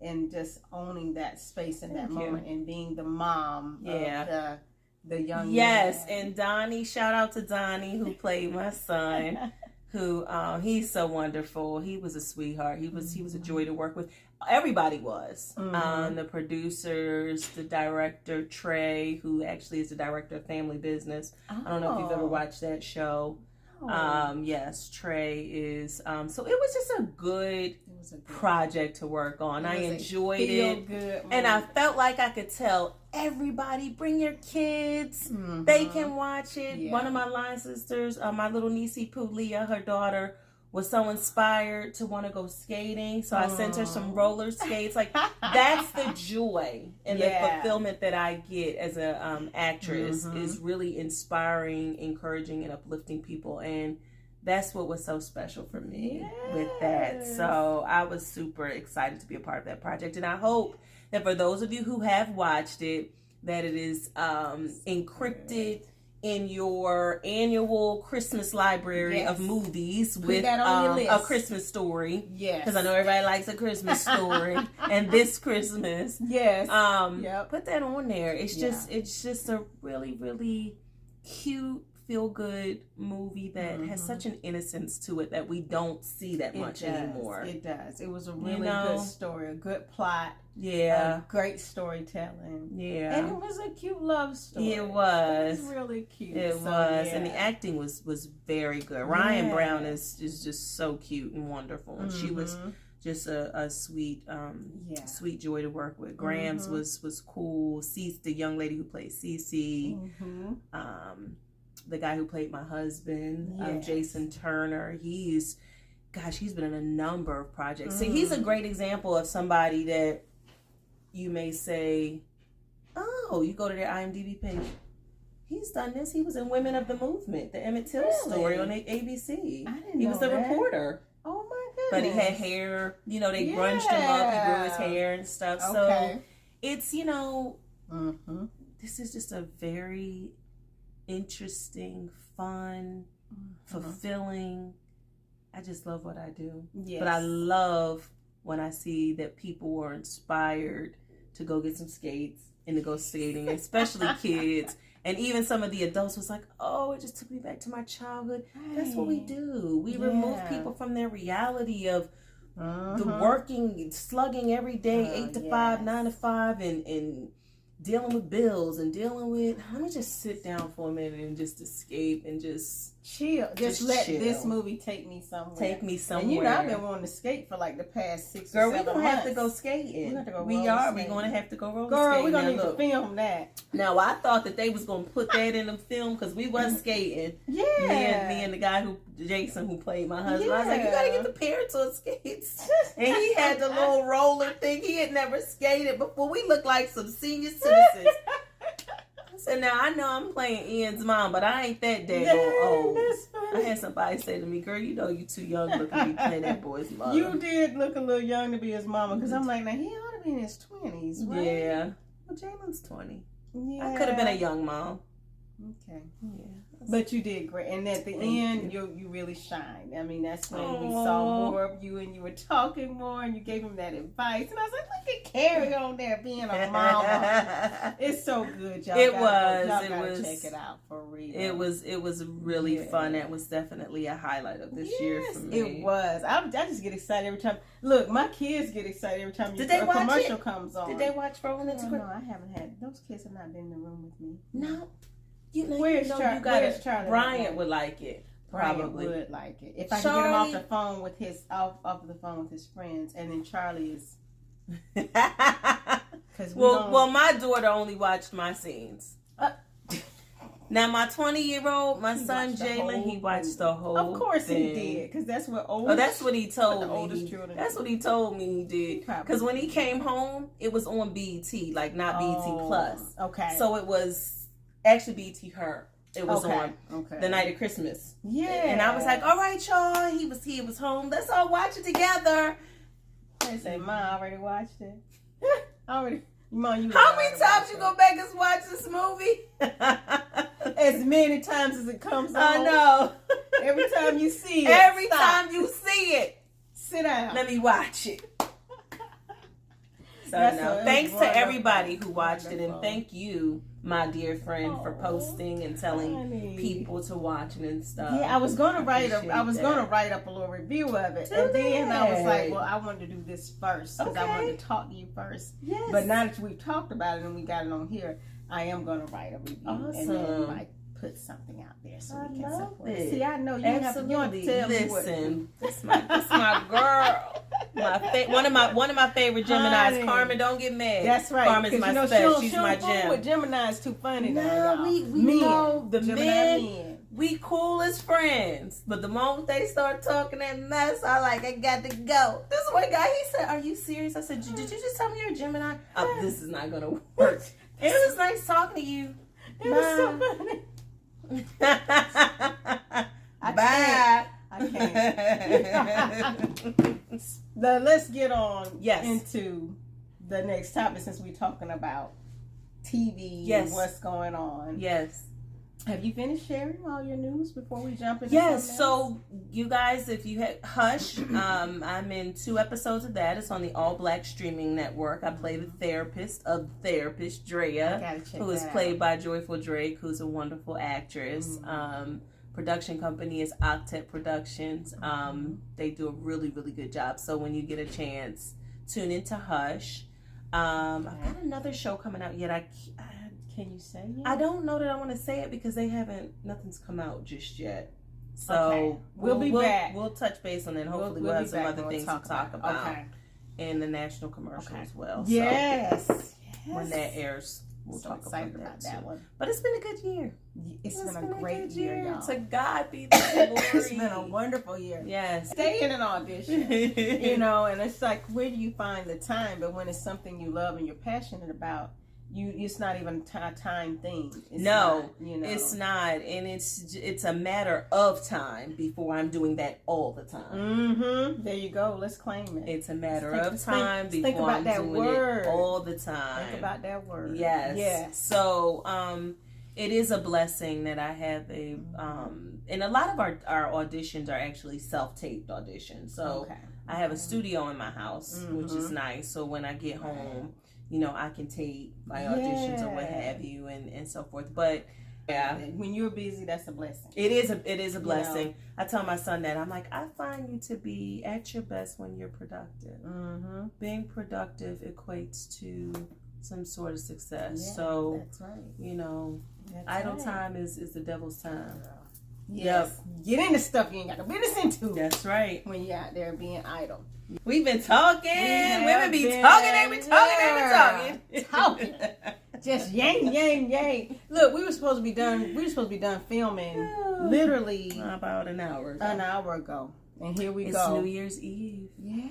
S1: and just owning that space in that moment, and being the mom of the young man.
S2: And Donnie, shout out to Donnie, who played my son, who he's so wonderful. He was a sweetheart. He was a joy to work with. Everybody was. The producers, the director, Trey, who actually is the director of Family Business. I don't know if you've ever watched that show. Yes, Trey is. So it was just a good project to work on. I enjoyed it, and I felt like I could tell everybody, bring your kids. They can watch it. One of my line sisters, my little niecey Pooh Leah, her daughter, was so inspired to want to go skating, so I sent her some roller skates. Like, that's the joy and the fulfillment that I get as a actress, is really inspiring, encouraging, and uplifting people. And that's what was so special for me with that. So I was super excited to be a part of that project, and I hope that for those of you who have watched it, that it is encrypted in your annual Christmas library of movies with a Christmas story. Because I know everybody likes a Christmas story. And this Christmas. Put that on there. It's just a really, really cute, feel-good movie that has such an innocence to it that we don't see that much anymore.
S1: It does. It was a really good story, a good plot. Great storytelling. And it was a cute love story.
S2: It was.
S1: It was really cute.
S2: It was. And the acting was very good. Ryan Brown is just so cute and wonderful. And she was just a sweet sweet joy to work with. Grams was cool. The young lady who played Cece, the guy who played my husband, Jason Turner. He's been in a number of projects. So he's a great example of somebody that you may say, oh, you go to their IMDb page. He's done this. He was in Women of the Movement, the Emmett Till story on ABC. He was the reporter.
S1: Oh my goodness.
S2: But he had hair, they grunged him up. He grew his hair and stuff. So it's, this is just a very interesting, fun, fulfilling. I just love what I do. Yes. But I love when I see that people were inspired to go get some skates and to go skating, especially kids. And even some of the adults was like, oh, it just took me back to my childhood. That's what we do. We remove people from their reality of the working, slugging every day, 8 to 5, 9 to 5, and dealing with bills and dealing with, let me just sit down for a minute and just escape and just
S1: chill. Just let this movie take me somewhere.
S2: Take me somewhere.
S1: And I've been wanting to skate for like the past 6 or 7 months.
S2: Girl, we're going to have to go skating. We're going to have to go roller skating.
S1: Girl, we're going to need to film that.
S2: Now, I thought that they was going to put that in the film because we wasn't skating.
S1: Yeah.
S2: Me and the guy Jason, who played my husband. I was like, you got to get the parents on skates. And he had the little roller thing. He had never skated before. We looked like some senior citizens. So now I know I'm playing Ian's mom, but I ain't that daggone old. I had somebody say to me, girl, you too young to be playing that boy's mother.
S1: You did look a little young to be his mama, because I'm like, now he ought to be in his 20s, right?
S2: Yeah. Well, Jalen's 20.
S1: Yeah.
S2: I could have been a young mom.
S1: Okay.
S2: Yeah.
S1: But you did great. And at the end, you really shined. I mean, that's when we saw more of you and you were talking more and you gave him that advice. And I was like, look at Kerri on there being a mama. It's so good, y'all. Y'all gotta check it out for real.
S2: It was really fun. That was definitely a highlight of this year for me.
S1: It was. I just get excited every time. Look, my kids get excited every time a commercial comes on.
S2: Did they watch Rolling Into
S1: No, I haven't had. Those kids have not been in the room with me.
S2: No.
S1: Where's Charlie?
S2: Brian would like it. Probably
S1: would like it if I can get him off the phone with his friends, and then Charlie is.
S2: Well, my daughter only watched my scenes. Now my 20-year-old, my son Jalen, he watched the whole.
S1: Of course
S2: thing.
S1: He did, because that's what
S2: oldest. Oh, that's what he told me. That's what he told me he did. Because when he came home, it was on BET, like not BET Plus.
S1: Okay.
S2: So it was. Actually, BET Her. It was on the night of Christmas.
S1: Yeah.
S2: And I was like, all right, y'all. He was home. Let's all watch it together.
S1: They say, Mom, I already watched it. Mom,
S2: how many times you go back and watch this movie?
S1: As many times as it comes on.
S2: I know.
S1: Every time you see it.
S2: Every time you see it.
S1: Sit down.
S2: Let me watch it. So thanks to everybody who watched it, and thank you, my dear friend, for posting and telling people to watch it and stuff.
S1: Yeah, I was gonna write up a little review of it, and then I was like, well, I wanted to do this first because I wanted to talk to you first. Yes. But now that we've talked about it and we got it on here, I am gonna write a review and then put something out there so we can support it. See, I know you have to tell me what. Listen, this my girl. One of my favorite Geminis, Carmen. Don't get mad. That's right. Carmen's my special. She's my gem. With Gemini is too funny. No, we know the men. We cool as friends, but the moment they start talking that mess, I got to go. This one guy, he said, "Are you serious?" I said, "Did you just tell me you're a Gemini?" Oh, this is not gonna work. It was nice talking to you. It was so funny. Bye. I can't. Let's get on into the next topic, since we're talking about TV and what's going on. Yes. Have you finished sharing all your news before we jump into so you guys, if you had Hush, I'm in 2 episodes of that. It's on the All Black streaming network. I play the therapist of Therapist Drea, who is played by Joyful Drake, who's a wonderful actress. Production company is Octet Productions. They do a really, really good job. So when you get a chance, tune into Hush. I've got another show coming out yet. Can you say it? I don't know that I want to say it because nothing's come out just yet.
S2: So
S1: we'll be back.
S2: We'll touch base on that. Hopefully we'll have some other things to talk about. And the national commercial as well.
S1: Yes.
S2: So when that airs, we'll talk about that one. But it's been a good year.
S1: It's been a great year, y'all.
S2: To God be the glory.
S1: It's been a wonderful year.
S2: Yes.
S1: Stay in an audition, you know, and it's like, where do you find the time? But when it's something you love and you're passionate about, it's not even a time thing. It's not.
S2: It's not, and it's a matter of time before I'm doing that all the time.
S1: There you go. Let's claim it.
S2: It's a matter of time before I'm doing it all the time.
S1: Think about that word.
S2: Yes. So, it is a blessing that I have and a lot of our auditions are actually self-taped auditions. So I have a studio in my house, which is nice. So when I get home, you know, I can tape my auditions or what have you and so forth. But yeah,
S1: when you're busy, that's a blessing.
S2: It is a blessing. You know? I tell my son that. I'm like, I find you to be at your best when you're productive. Being productive equates to some sort of success.
S1: Yeah,
S2: so
S1: that's right.
S2: You know, idle time is the devil's time.
S1: Yes. Get into stuff you ain't got no business into.
S2: That's right.
S1: When you're out there being idle.
S2: We've been talking. Women be talking. They be talking.
S1: Just yang, yang, yang. Look, we were supposed to be done filming literally
S2: about an hour
S1: ago. And here we go.
S2: It's New Year's Eve.
S1: Yeah.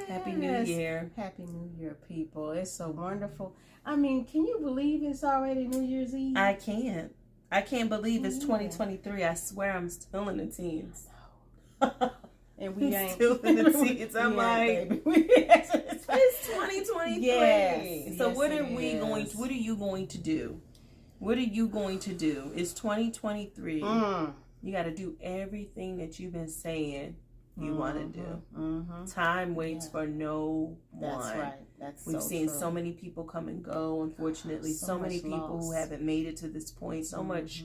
S2: Happy New Year.
S1: Happy New Year, people. It's so wonderful. I mean, can you believe it's already New Year's Eve?
S2: I can't. I can't believe it's 2023. I swear I'm still in the teens.
S1: And we ain't
S2: still in the teens. I'm like, it's 2023.
S1: Yes.
S2: So what are we going to? What are you going to do? What are you going to do? It's 2023. You got to do everything that you've been saying you want to do. Time waits for no one.
S1: That's right.
S2: We've seen so many people come and go. Unfortunately, so many people who haven't made it to this point. So much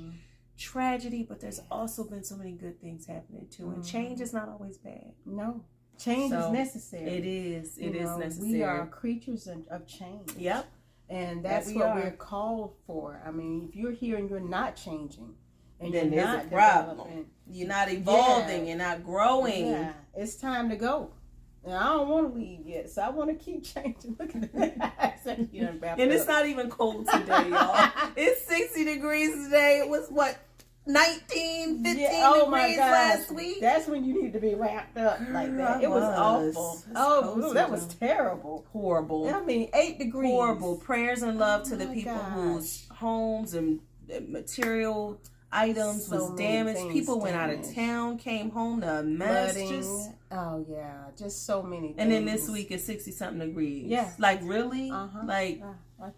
S2: tragedy, but there's also been so many good things happening too. And change is not always bad.
S1: No, change is necessary.
S2: It is. It is necessary.
S1: We are creatures of change.
S2: Yep.
S1: And that's what we're called for. I mean, if you're here and you're not changing, and
S2: then
S1: you're
S2: there's
S1: not
S2: a problem. You're not evolving. You're not growing.
S1: Yeah, it's time to go. And I don't want to leave yet, so I want to keep changing. Look at that.
S2: And it's not even cold today, y'all. It's 60 degrees today. It was what? 19, 15 degrees last week.
S1: That's when you need to be wrapped up like that. It was awful. That was terrible.
S2: Horrible.
S1: I mean, 8 degrees.
S2: Horrible. Prayers and love to the people whose homes and material items was damaged. People went out of town, came home to a mess.
S1: Just so many things.
S2: And then this week it's 60-something degrees. Yeah. Like, really? Like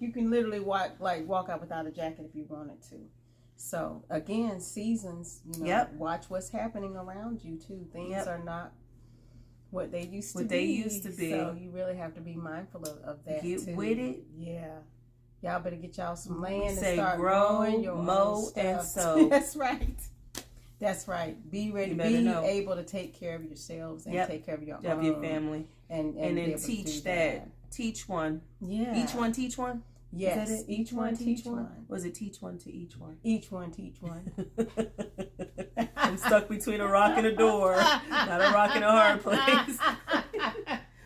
S1: you can literally walk out without a jacket if you wanted to. So again, seasons, watch what's happening around you too. Things are not what they used to be. So you really have to be mindful of that.
S2: Get with it.
S1: Yeah. Y'all better get y'all some land and start growing your
S2: mow, and sow.
S1: That's right. That's right. Be ready. Be able to take care of yourselves and take care of your
S2: family. And then teach that. Teach one.
S1: Yeah.
S2: Each one teach one.
S1: Yes. Is that it? Each one teach one.
S2: Was it teach one to each one?
S1: Each one teach one.
S2: I'm stuck between a rock and a door. Not a rock and a hard place.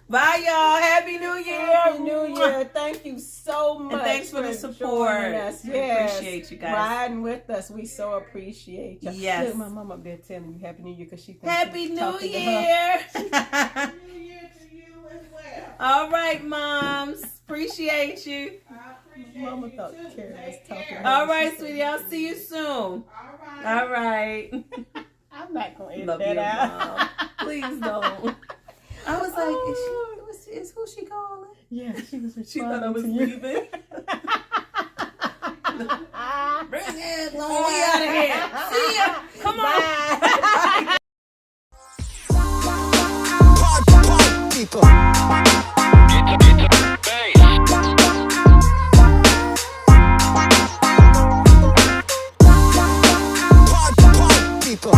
S2: Bye, y'all. Happy New Year.
S1: Happy New Year. Thank you so much.
S2: And thanks for the support. Yes. We appreciate you guys.
S1: Riding with us. We so appreciate you.
S2: Yes.
S1: Look, my mom up there telling you Happy New Year because she thinks
S2: Happy New Year.
S1: Happy New Year to you as well.
S2: All right, moms. Appreciate you.
S1: Mama thought Kerri was talking.
S2: All right, sweetie. I'll see you soon. All right.
S1: I'm not going to edit that out.
S2: Mom. Please don't. I was like, is who she calling?
S1: Yeah, she was responding.
S2: She thought I was leaving. Bring it, Lord. We out of here. See ya. Come on.
S3: People. People.